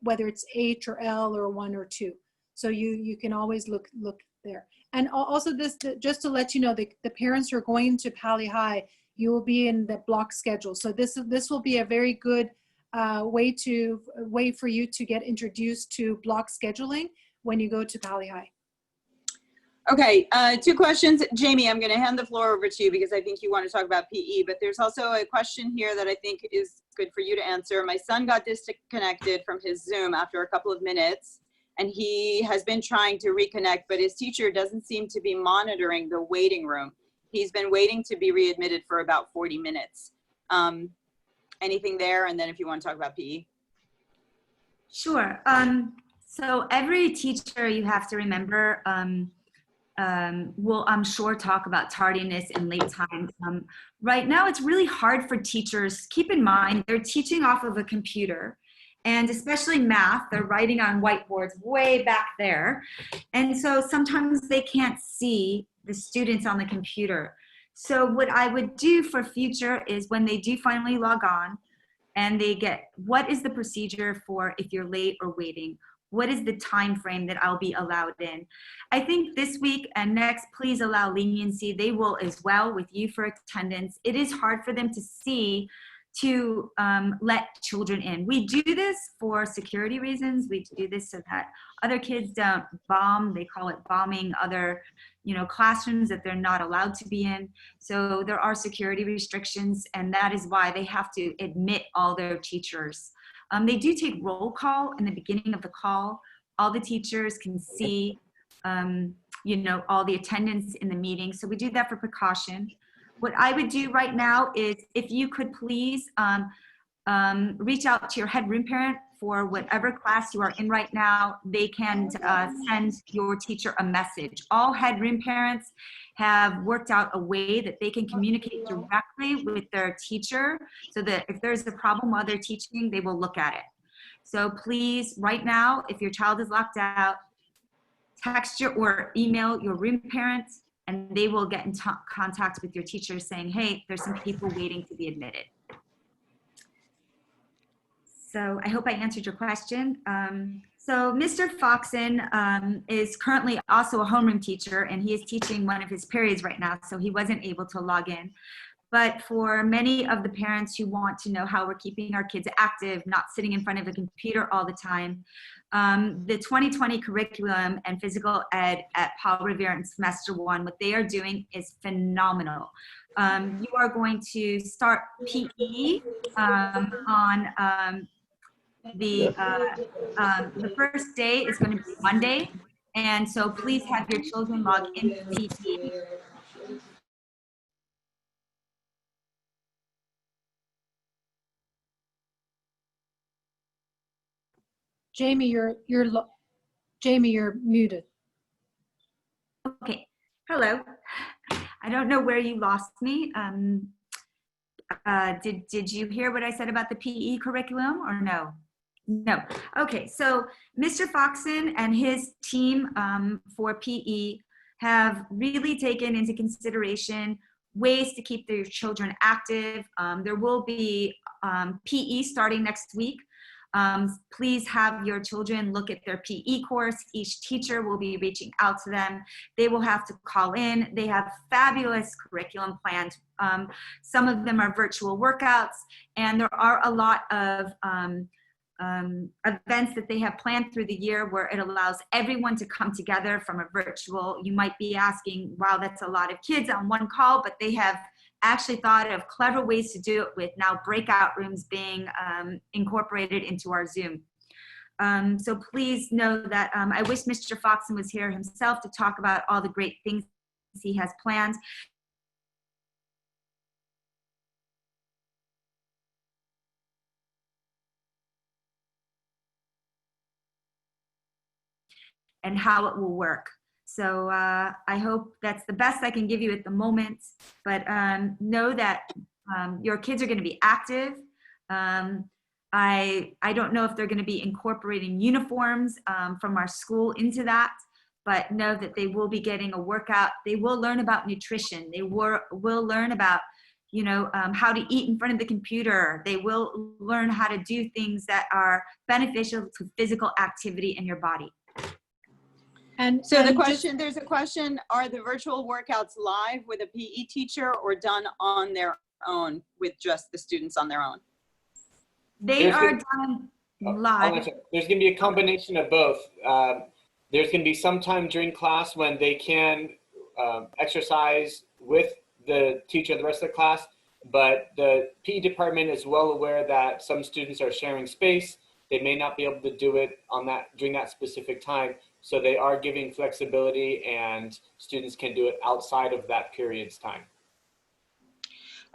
[SPEAKER 1] whether it's H or L or 1 or 2. So you can always look there. And also this, just to let you know, the parents who are going to Pali High, you will be in the block schedule. So this will be a very good way for you to get introduced to block scheduling when you go to Pali High.
[SPEAKER 8] Okay, 2 questions. Jamie, I'm going to hand the floor over to you because I think you want to talk about PE, but there's also a question here that I think is good for you to answer. My son got disconnected from his Zoom after a couple of minutes, and he has been trying to reconnect, but his teacher doesn't seem to be monitoring the waiting room. He's been waiting to be readmitted for about 40 minutes. Anything there? And then if you want to talk about PE.
[SPEAKER 6] Sure. So every teacher, you have to remember, will, I'm sure, talk about tardiness and late times. Right now, it's really hard for teachers. Keep in mind, they're teaching off of a computer, and especially math, they're writing on whiteboards way back there. And so sometimes they can't see the students on the computer. So what I would do for future is when they do finally log on and they get, what is the procedure for if you're late or waiting? What is the time frame that I'll be allowed in? I think this week and next, please allow leniency. They will as well with you for attendance. It is hard for them to see to let children in. We do this for security reasons. We do this so that other kids don't bomb, they call it bombing, other classrooms that they're not allowed to be in. So there are security restrictions, and that is why they have to admit all their teachers. They do take roll call in the beginning of the call. All the teachers can see, all the attendance in the meeting. So we do that for precaution. What I would do right now is if you could please reach out to your head room parent for whatever class you are in right now. They can send your teacher a message. All head room parents have worked out a way that they can communicate directly with their teacher so that if there's a problem while they're teaching, they will look at it. So please, right now, if your child is locked out, text or email your room parents, and they will get in contact with your teacher saying, hey, there's some people waiting to be admitted. So I hope I answered your question. So Mr. Foxen is currently also a homeroom teacher, and he is teaching one of his periods right now, so he wasn't able to log in. But for many of the parents who want to know how we're keeping our kids active, not sitting in front of a computer all the time, the 2020 curriculum and physical ed at Paul Revere in semester 1, what they are doing is phenomenal. You are going to start PE on the first day is going to be Monday, and so please have your children log into PE.
[SPEAKER 1] Jamie, you're muted.
[SPEAKER 6] Okay, hello. I don't know where you lost me. Did you hear what I said about the PE curriculum or no? No. Okay, so Mr. Foxen and his team for PE have really taken into consideration ways to keep their children active. There will be PE starting next week. Please have your children look at their PE course. Each teacher will be reaching out to them. They will have to call in. They have fabulous curriculum planned. Some of them are virtual workouts, and there are a lot of events that they have planned through the year where it allows everyone to come together from a virtual. You might be asking, wow, that's a lot of kids on one call, but they have actually thought of clever ways to do it with now breakout rooms being incorporated into our Zoom. So please know that I wish Mr. Foxen was here himself to talk about all the great things he has planned. And how it will work. So I hope that's the best I can give you at the moment, but know that your kids are going to be active. I don't know if they're going to be incorporating uniforms from our school into that, but know that they will be getting a workout. They will learn about nutrition. They will learn about how to eat in front of the computer. They will learn how to do things that are beneficial to physical activity in your body.
[SPEAKER 8] And so there's a question, are the virtual workouts live with a PE teacher or done on their own with just the students on their own?
[SPEAKER 6] They are done live.
[SPEAKER 3] There's going to be a combination of both. There's going to be some time during class when they can exercise with the teacher and the rest of the class, but the PE department is well aware that some students are sharing space. they may not be able to do it on that during that specific time. So they are giving flexibility, and students can do it outside of that period's time.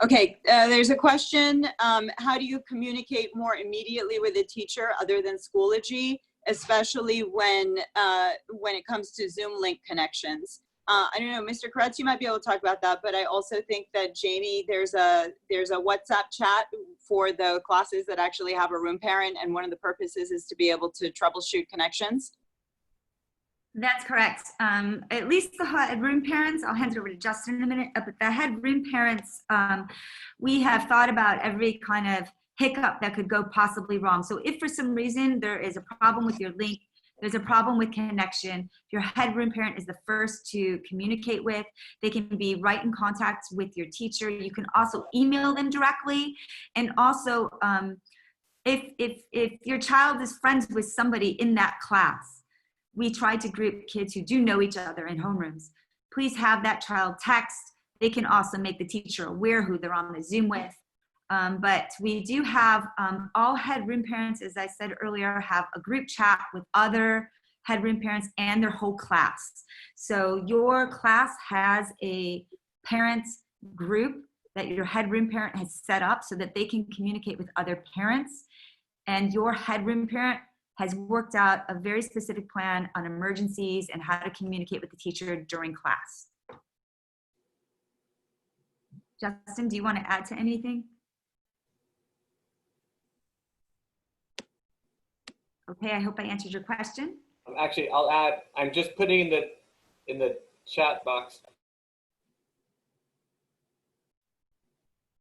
[SPEAKER 8] Okay, there's a question. How do you communicate more immediately with a teacher other than Schoology, especially when it comes to Zoom link connections? I don't know, Mr. Kretz, you might be able to talk about that, but I also think that Jamie, there's a WhatsApp chat for the classes that actually have a room parent, and one of the purposes is to be able to troubleshoot connections.
[SPEAKER 6] That's correct. At least the head room parents, I'll hand it over to Justin in a minute, but the head room parents, we have thought about every kind of hiccup that could go possibly wrong. So if for some reason there is a problem with your link, there's a problem with connection, your head room parent is the first to communicate with. They can be right in contact with your teacher. You can also email them directly. And also, if your child is friends with somebody in that class, we try to group kids who do know each other in homerooms. Please have that child text. They can also make the teacher aware who they're on the Zoom with. But we do have all head room parents, as I said earlier, have a group chat with other head room parents and their whole class. So your class has a parent group that your head room parent has set up so that they can communicate with other parents. And your head room parent has worked out a very specific plan on emergencies and how to communicate with the teacher during class. Justin, do you want to add to anything? Okay, I hope I answered your question.
[SPEAKER 3] Actually, I'll add, I'm just putting in the chat box.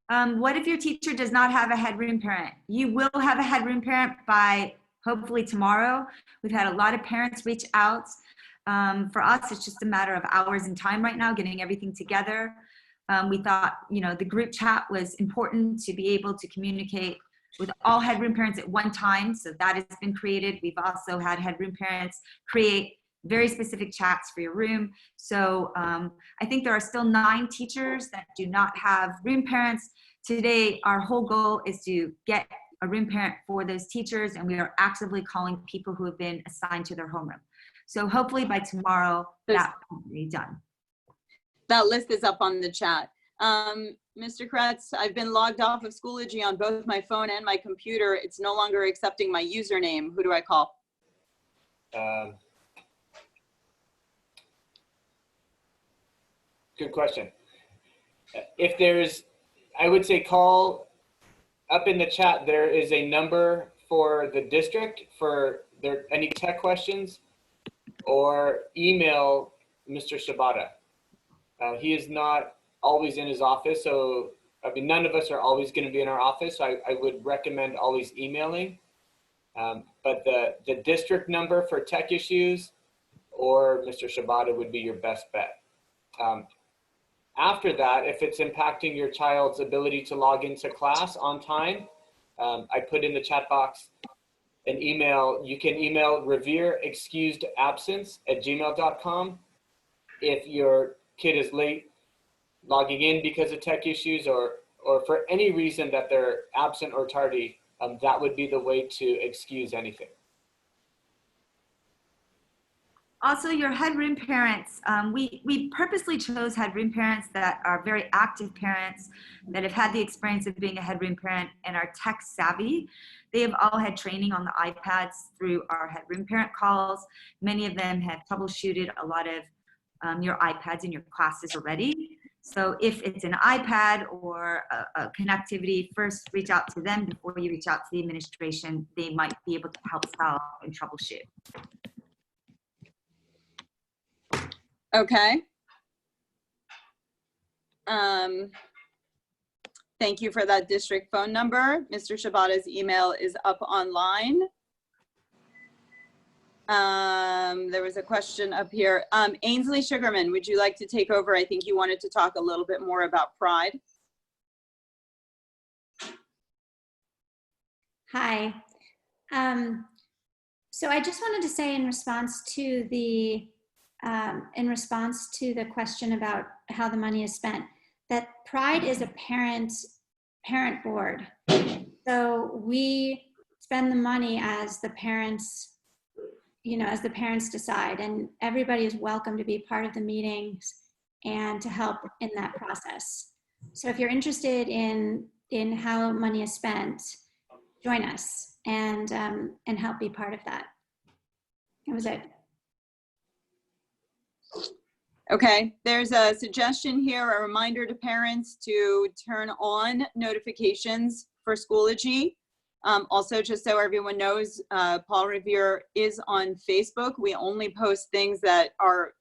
[SPEAKER 6] What if your teacher does not have a head room parent? You will have a head room parent by hopefully tomorrow. We've had a lot of parents reach out. For us, it's just a matter of hours and time right now, getting everything together. We thought, the group chat was important to be able to communicate with all head room parents at one time. So that has been created. We've also had head room parents create very specific chats for your room. So I think there are still 9 teachers that do not have room parents. Today, our whole goal is to get a room parent for those teachers, and we are actively calling people who have been assigned to their homeroom. So hopefully by tomorrow, that will be done.
[SPEAKER 8] That list is up on the chat. Mr. Kretz, I've been logged off of Schoology on both my phone and my computer. It's no longer accepting my username. Who do I call?
[SPEAKER 3] Good question. If there's, I would say call up in the chat. There is a number for the district for any tech questions, or email Mr. Shibata. He is not always in his office, so I mean, none of us are always going to be in our office. So I would recommend always emailing. But the district number for tech issues or Mr. Shibata would be your best bet. After that, if it's impacting your child's ability to log into class on time, I put in the chat box an email. You can email Revere excusedabsence@gmail.com if your kid is late logging in because of tech issues, or for any reason that they're absent or tardy. That would be the way to excuse anything.
[SPEAKER 6] Also, your head room parents, we purposely chose head room parents that are very active parents, that have had the experience of being a head room parent and are tech savvy. They have all had training on the iPads through our head room parent calls. Many of them have troubleshooted a lot of your iPads in your classes already. So if it's an iPad or a connectivity, first reach out to them before you reach out to the administration. They might be able to help solve and troubleshoot.
[SPEAKER 8] Okay. Thank you for that district phone number. Mr. Shibata's email is up online. There was a question up here. Ainsley Sugarman, would you like to take over? I think you wanted to talk a little bit more about Pride.
[SPEAKER 4] Hi. So I just wanted to say in response to the question about how the money is spent, that Pride is a parent board. So we spend the money as the parents, as the parents decide, and everybody is welcome to be part of the meetings and to help in that process. So if you're interested in how money is spent, join us and help be part of that. That was it.
[SPEAKER 8] Okay, there's a suggestion here, a reminder to parents to turn on notifications for Schoology. Also, just so everyone knows, Paul Revere is on Facebook. We only post things that are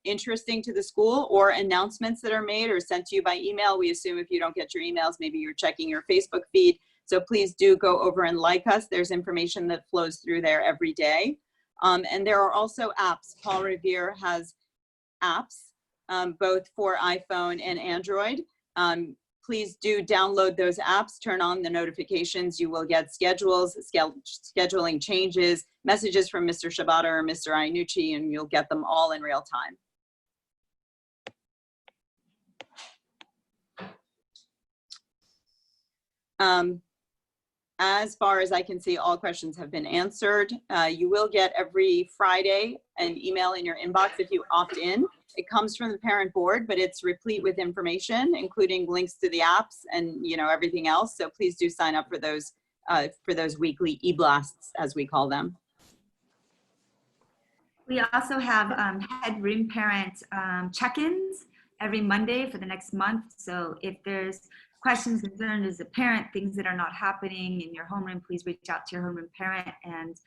[SPEAKER 8] interesting to the school or announcements that are made or sent to you by email. We assume if you don't get your emails, maybe you're checking your Facebook feed. So please do go over and like us. There's information that flows through there every day. And there are also apps. Paul Revere has apps, both for iPhone and Android. Please do download those apps, turn on the notifications. You will get schedules, scheduling changes, messages from Mr. Shibata or Mr. Iannucci, and you'll get them all in real time. As far as I can see, all questions have been answered. You will get every Friday an email in your inbox if you opt in. It comes from the parent board, but it's replete with information, including links to the apps and everything else. So please do sign up for those weekly e-blasts, as we call them.
[SPEAKER 6] We also have head room parent check-ins every Monday for the next month. So if there's questions, concerns as a parent, things that are not happening in your homeroom, please reach out to your homeroom parent and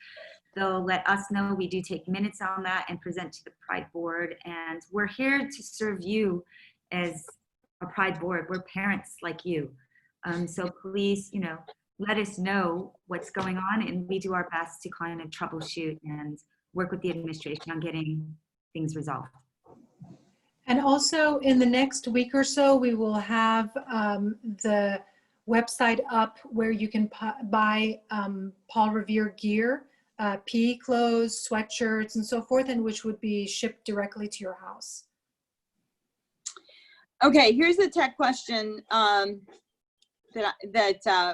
[SPEAKER 6] they'll let us know. We do take minutes on that and present to the Pride Board. And we're here to serve you as a Pride Board. We're parents like you. So please, let us know what's going on and we do our best to kind of troubleshoot and work with the administration on getting things resolved.
[SPEAKER 1] And also in the next week or so, we will have the website up where you can buy Paul Revere gear, PE clothes, sweatshirts, and so forth, and which would be shipped directly to your house.
[SPEAKER 8] Okay, here's a tech question that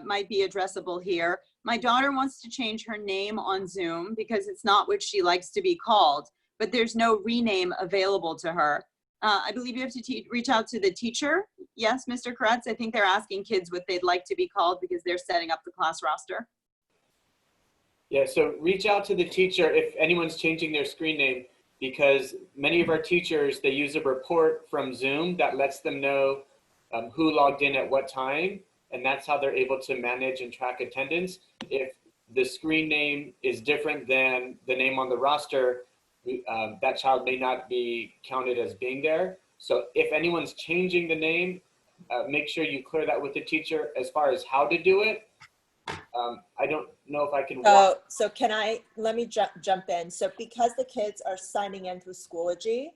[SPEAKER 8] might be addressable here. My daughter wants to change her name on Zoom because it's not what she likes to be called, but there's no rename available to her. I believe you have to reach out to the teacher. Yes, Mr. Kretz, I think they're asking kids what they'd like to be called because they're setting up the class roster.
[SPEAKER 3] Yeah, so reach out to the teacher if anyone's changing their screen name, because many of our teachers, they use a report from Zoom that lets them know who logged in at what time, and that's how they're able to manage and track attendance. If the screen name is different than the name on the roster, that child may not be counted as being there. So if anyone's changing the name, make sure you clear that with the teacher. As far as how to do it, I don't know if I can walk.
[SPEAKER 9] So let me jump in. So because the kids are signing in through Schoology,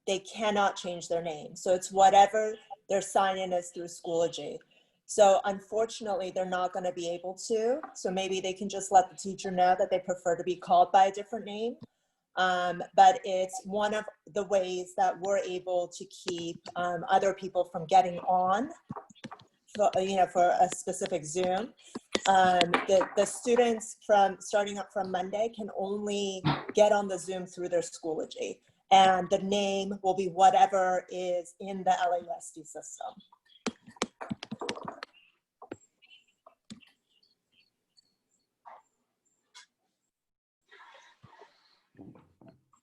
[SPEAKER 9] they cannot change their name. So it's whatever their sign in is through Schoology. So unfortunately, they're not going to be able to. So maybe they can just let the teacher know that they prefer to be called by a different name. But it's one of the ways that we're able to keep other people from getting on, for a specific Zoom. The students starting up from Monday can only get on the Zoom through their Schoology, and the name will be whatever is in the LAUSD system.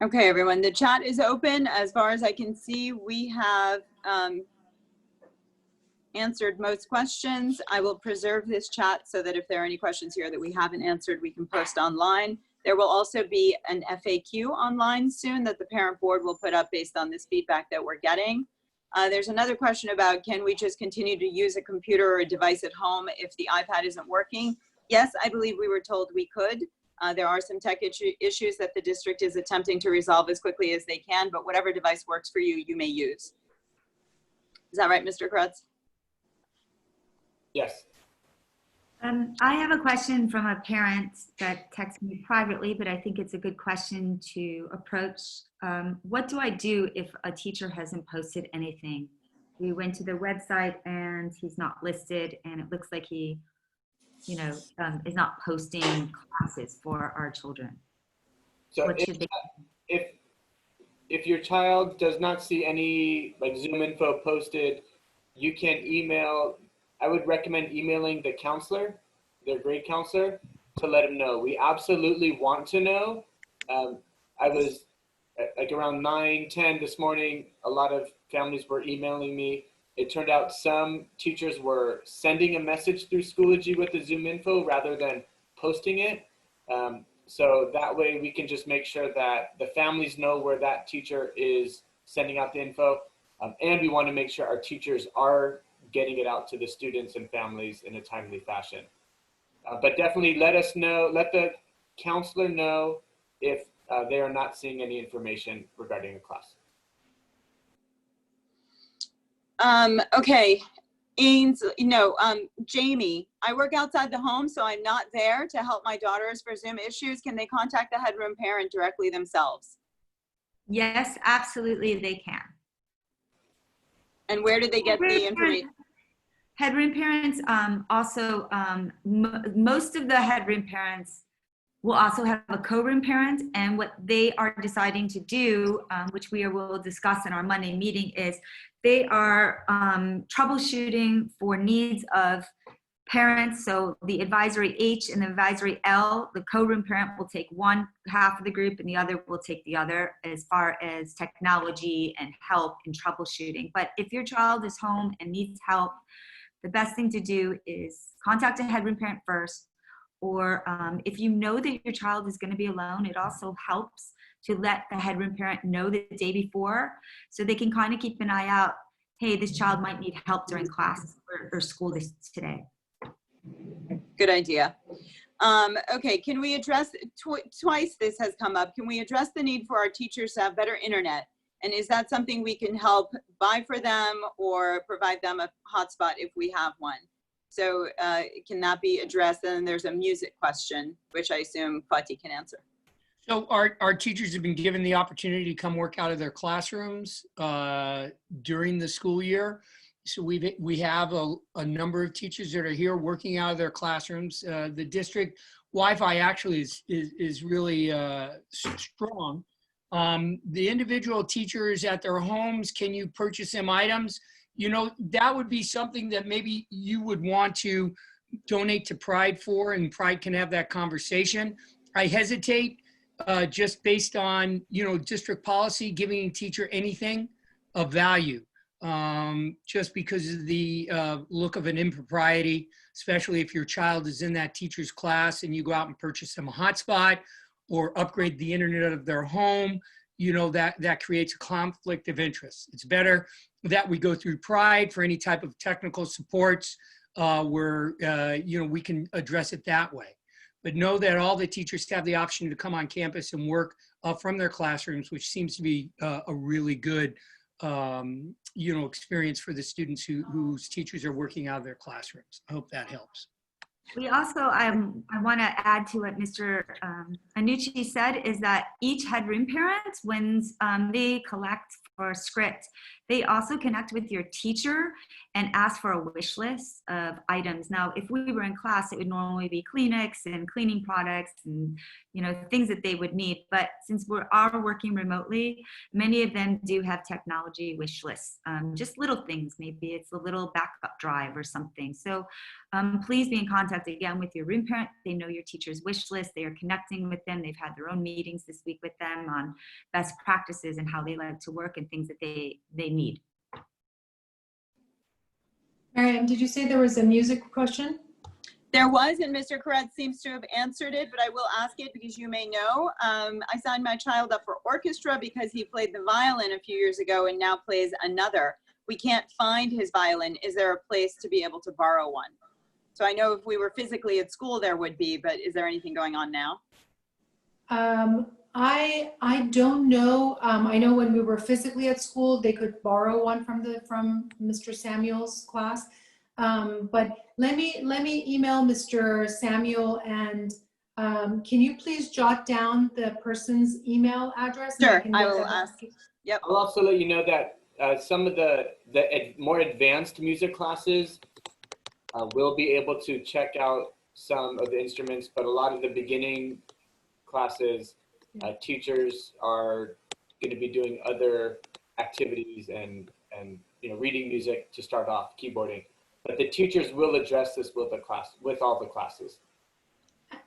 [SPEAKER 8] Okay, everyone, the chat is open. As far as I can see, we have answered most questions. I will preserve this chat so that if there are any questions here that we haven't answered, we can post online. There will also be an FAQ online soon that the parent board will put up based on this feedback that we're getting. There's another question about, can we just continue to use a computer or a device at home if the iPad isn't working? Yes, I believe we were told we could. There are some tech issues that the district is attempting to resolve as quickly as they can, but whatever device works for you, you may use. Is that right, Mr. Kretz?
[SPEAKER 3] Yes.
[SPEAKER 6] I have a question from a parent that texted me privately, but I think it's a good question to approach. What do I do if a teacher hasn't posted anything? We went to the website and he's not listed, and it looks like he is not posting classes for our children.
[SPEAKER 3] So
[SPEAKER 6] What should they?
[SPEAKER 3] if your child does not see any like Zoom info posted, you can email. I would recommend emailing the counselor, their grade counselor, to let them know. We absolutely want to know. I was like around 9:10 this morning, a lot of families were emailing me. It turned out some teachers were sending a message through Schoology with the Zoom info rather than posting it. So that way we can just make sure that the families know where that teacher is sending out the info. And we want to make sure our teachers are getting it out to the students and families in a timely fashion. But definitely let us know, let the counselor know if they are not seeing any information regarding a class.
[SPEAKER 8] Okay, Ains, Jamie, I work outside the home, so I'm not there to help my daughters for Zoom issues. Can they contact the headroom parent directly themselves?
[SPEAKER 6] Yes, absolutely, they can.
[SPEAKER 8] And where did they get the information?
[SPEAKER 6] Headroom parents also, most of the headroom parents will also have a co-room parent, and what they are deciding to do, which we will discuss in our Monday meeting, is they are troubleshooting for needs of parents. So the advisory H and the advisory L, the co-room parent will take one half of the group and the other will take the other as far as technology and help in troubleshooting. But if your child is home and needs help, the best thing to do is contact a headroom parent first, or if you know that your child is going to be alone, it also helps to let the headroom parent know the day before so they can kind of keep an eye out. Hey, this child might need help during class or school today.
[SPEAKER 8] Good idea. Okay, can we address, twice this has come up, can we address the need for our teachers to have better internet? And is that something we can help buy for them or provide them a hotspot if we have one? So can that be addressed? And then there's a music question, which I assume Fatih can answer.
[SPEAKER 2] So our teachers have been given the opportunity to come work out of their classrooms during the school year. So we have a number of teachers that are here working out of their classrooms. The district Wi-Fi actually is really strong. The individual teachers at their homes, can you purchase them items? You know, that would be something that maybe you would want to donate to Pride for, and Pride can have that conversation. I hesitate just based on, district policy, giving a teacher anything of value, just because of the look of an impropriety, especially if your child is in that teacher's class and you go out and purchase them a hotspot or upgrade the internet of their home, that creates a conflict of interest. It's better that we go through Pride for any type of technical supports where, we can address it that way. But know that all the teachers have the option to come on campus and work from their classrooms, which seems to be a really good, experience for the students whose teachers are working out of their classrooms. I hope that helps.
[SPEAKER 6] We also, I want to add to what Mr. Annucci said, is that each headroom parent, when they collect for a script, they also connect with your teacher and ask for a wish list of items. Now, if we were in class, it would normally be Kleenex and cleaning products and things that they would need. But since we are working remotely, many of them do have technology wish lists, just little things. Maybe it's a little backup drive or something. So please be in contact again with your room parent. They know your teacher's wish list. They are connecting with them. They've had their own meetings this week with them on best practices and how they like to work and things that they need.
[SPEAKER 1] Mariam, did you say there was a music question?
[SPEAKER 8] There was, and Mr. Koretz seems to have answered it, but I will ask it because you may know. I signed my child up for orchestra because he played the violin a few years ago and now plays another. We can't find his violin. Is there a place to be able to borrow one? So I know if we were physically at school, there would be, but is there anything going on now?
[SPEAKER 1] I don't know. I know when we were physically at school, they could borrow one from Mr. Samuel's class. But let me email Mr. Samuel, and can you please jot down the person's email address?
[SPEAKER 8] Sure, I will ask. Yep.
[SPEAKER 3] I'll also let you know that some of the more advanced music classes will be able to check out some of the instruments, but a lot of the beginning classes, teachers are going to be doing other activities and reading music to start off, keyboarding. But the teachers will address this with all the classes.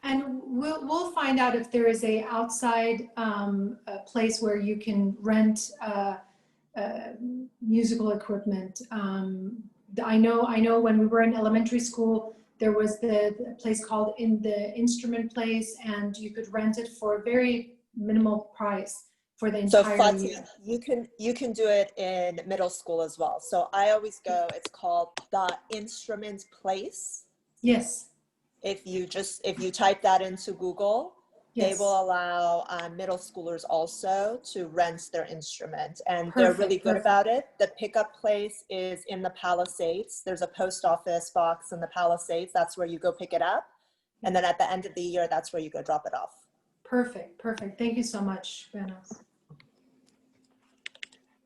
[SPEAKER 1] And we'll find out if there is a outside place where you can rent musical equipment. I know when we were in elementary school, there was the place called In the Instrument Place, and you could rent it for a very minimal price for the entire
[SPEAKER 9] Fati,
[SPEAKER 1] year.
[SPEAKER 9] you can do it in middle school as well. So I always go, it's called the Instrument Place.
[SPEAKER 1] Yes.
[SPEAKER 9] If you type that into Google,
[SPEAKER 1] Yes.
[SPEAKER 9] they will allow middle schoolers also to rent their instrument, and
[SPEAKER 1] Perfect,
[SPEAKER 9] they're really good
[SPEAKER 1] perfect.
[SPEAKER 9] about it. The pickup place is in the Palisades. There's a post office box in the Palisades. That's where you go pick it up. And then at the end of the year, that's where you go drop it off.
[SPEAKER 1] Perfect, perfect. Thank you so much, Benos.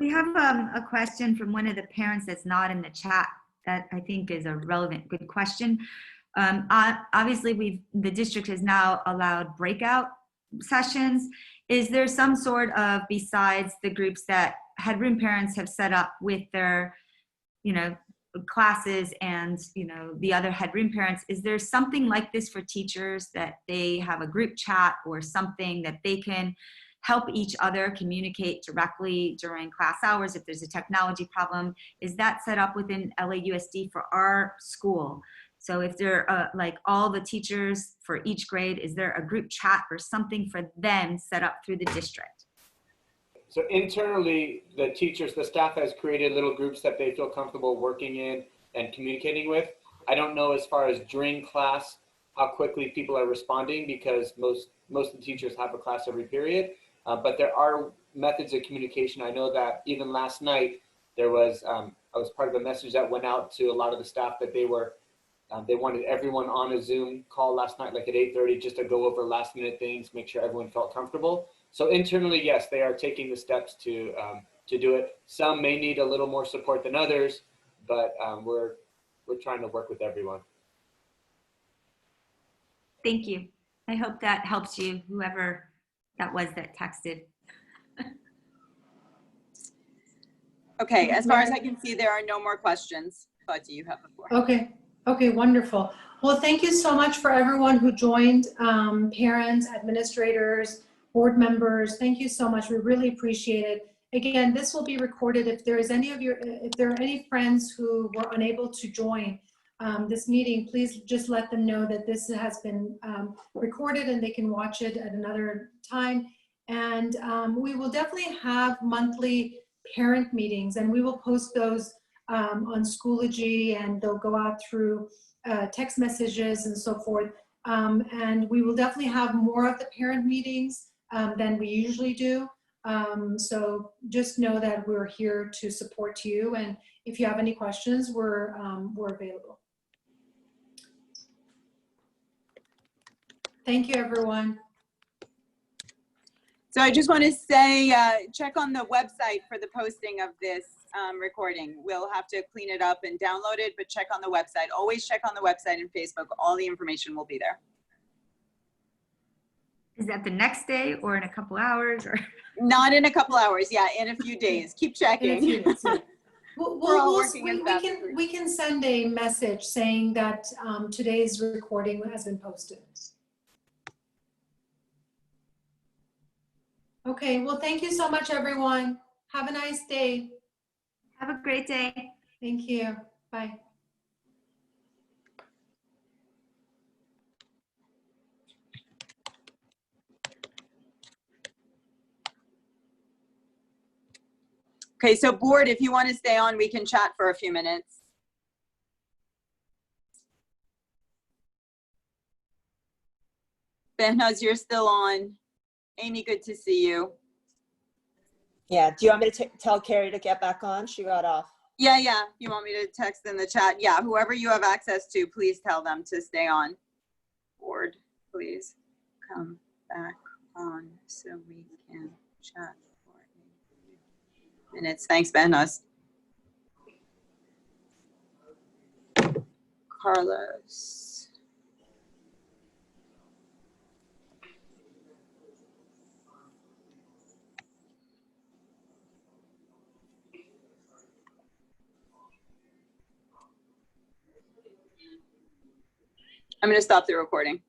[SPEAKER 6] We have a question from one of the parents that's not in the chat that I think is a relevant, good question. Obviously, the district has now allowed breakout sessions. Is there some sort of, besides the groups that headroom parents have set up with their, classes and, the other headroom parents, is there something like this for teachers that they have a group chat or something that they can help each other communicate directly during class hours if there's a technology problem? Is that set up within LAUSD for our school? So if there are like all the teachers for each grade, is there a group chat or something for them set up through the district?
[SPEAKER 3] So internally, the teachers, the staff has created little groups that they feel comfortable working in and communicating with. I don't know as far as during class, how quickly people are responding, because most of the teachers have a class every period. But there are methods of communication. I know that even last night, there was, I was part of a message that went out to a lot of the staff that they wanted everyone on a Zoom call last night, like at 8:30, just to go over last minute things, make sure everyone felt comfortable. So internally, yes, they are taking the steps to do it. Some may need a little more support than others, but we're trying to work with everyone.
[SPEAKER 6] Thank you. I hope that helps you, whoever that was that texted.
[SPEAKER 8] Okay, as far as I can see, there are no more questions. But do you have the floor?
[SPEAKER 1] Okay, wonderful. Well, thank you so much for everyone who joined, parents, administrators, board members. Thank you so much. We really appreciate it. Again, this will be recorded. If there is if there are any friends who were unable to join this meeting, please just let them know that this has been recorded and they can watch it at another time. And we will definitely have monthly parent meetings, and we will post those on Schoology, and they'll go out through text messages and so forth. And we will definitely have more of the parent meetings than we usually do. So just know that we're here to support you, and if you have any questions, we're available. Thank you, everyone.
[SPEAKER 8] So I just want to say, check on the website for the posting of this recording. We'll have to clean it up and download it, but check on the website. Always check on the website and Facebook. All the information will be there.
[SPEAKER 6] Is that the next day or in a couple hours? Or
[SPEAKER 8] Not in a couple hours. Yeah, in a few days. Keep checking.
[SPEAKER 1] In a few days, yeah.
[SPEAKER 8] We
[SPEAKER 1] can send a message saying that today's recording has been posted. Okay, well, thank you so much, everyone. Have a nice day.
[SPEAKER 6] Have a great day.
[SPEAKER 1] Thank you. Bye.
[SPEAKER 8] Okay, so board, if you want to stay on, we can chat for a few minutes. Behnaz, you're still on. Amy, good to see you.
[SPEAKER 9] Yeah, do you want me to tell Carrie to get back on? She got off.
[SPEAKER 8] Yeah. You want me to text in the chat? Yeah, whoever you have access to, please tell them to stay on. Board, please come back on so we can chat for a few minutes. Thanks, Behnaz. Carlos. I'm going to stop the recording.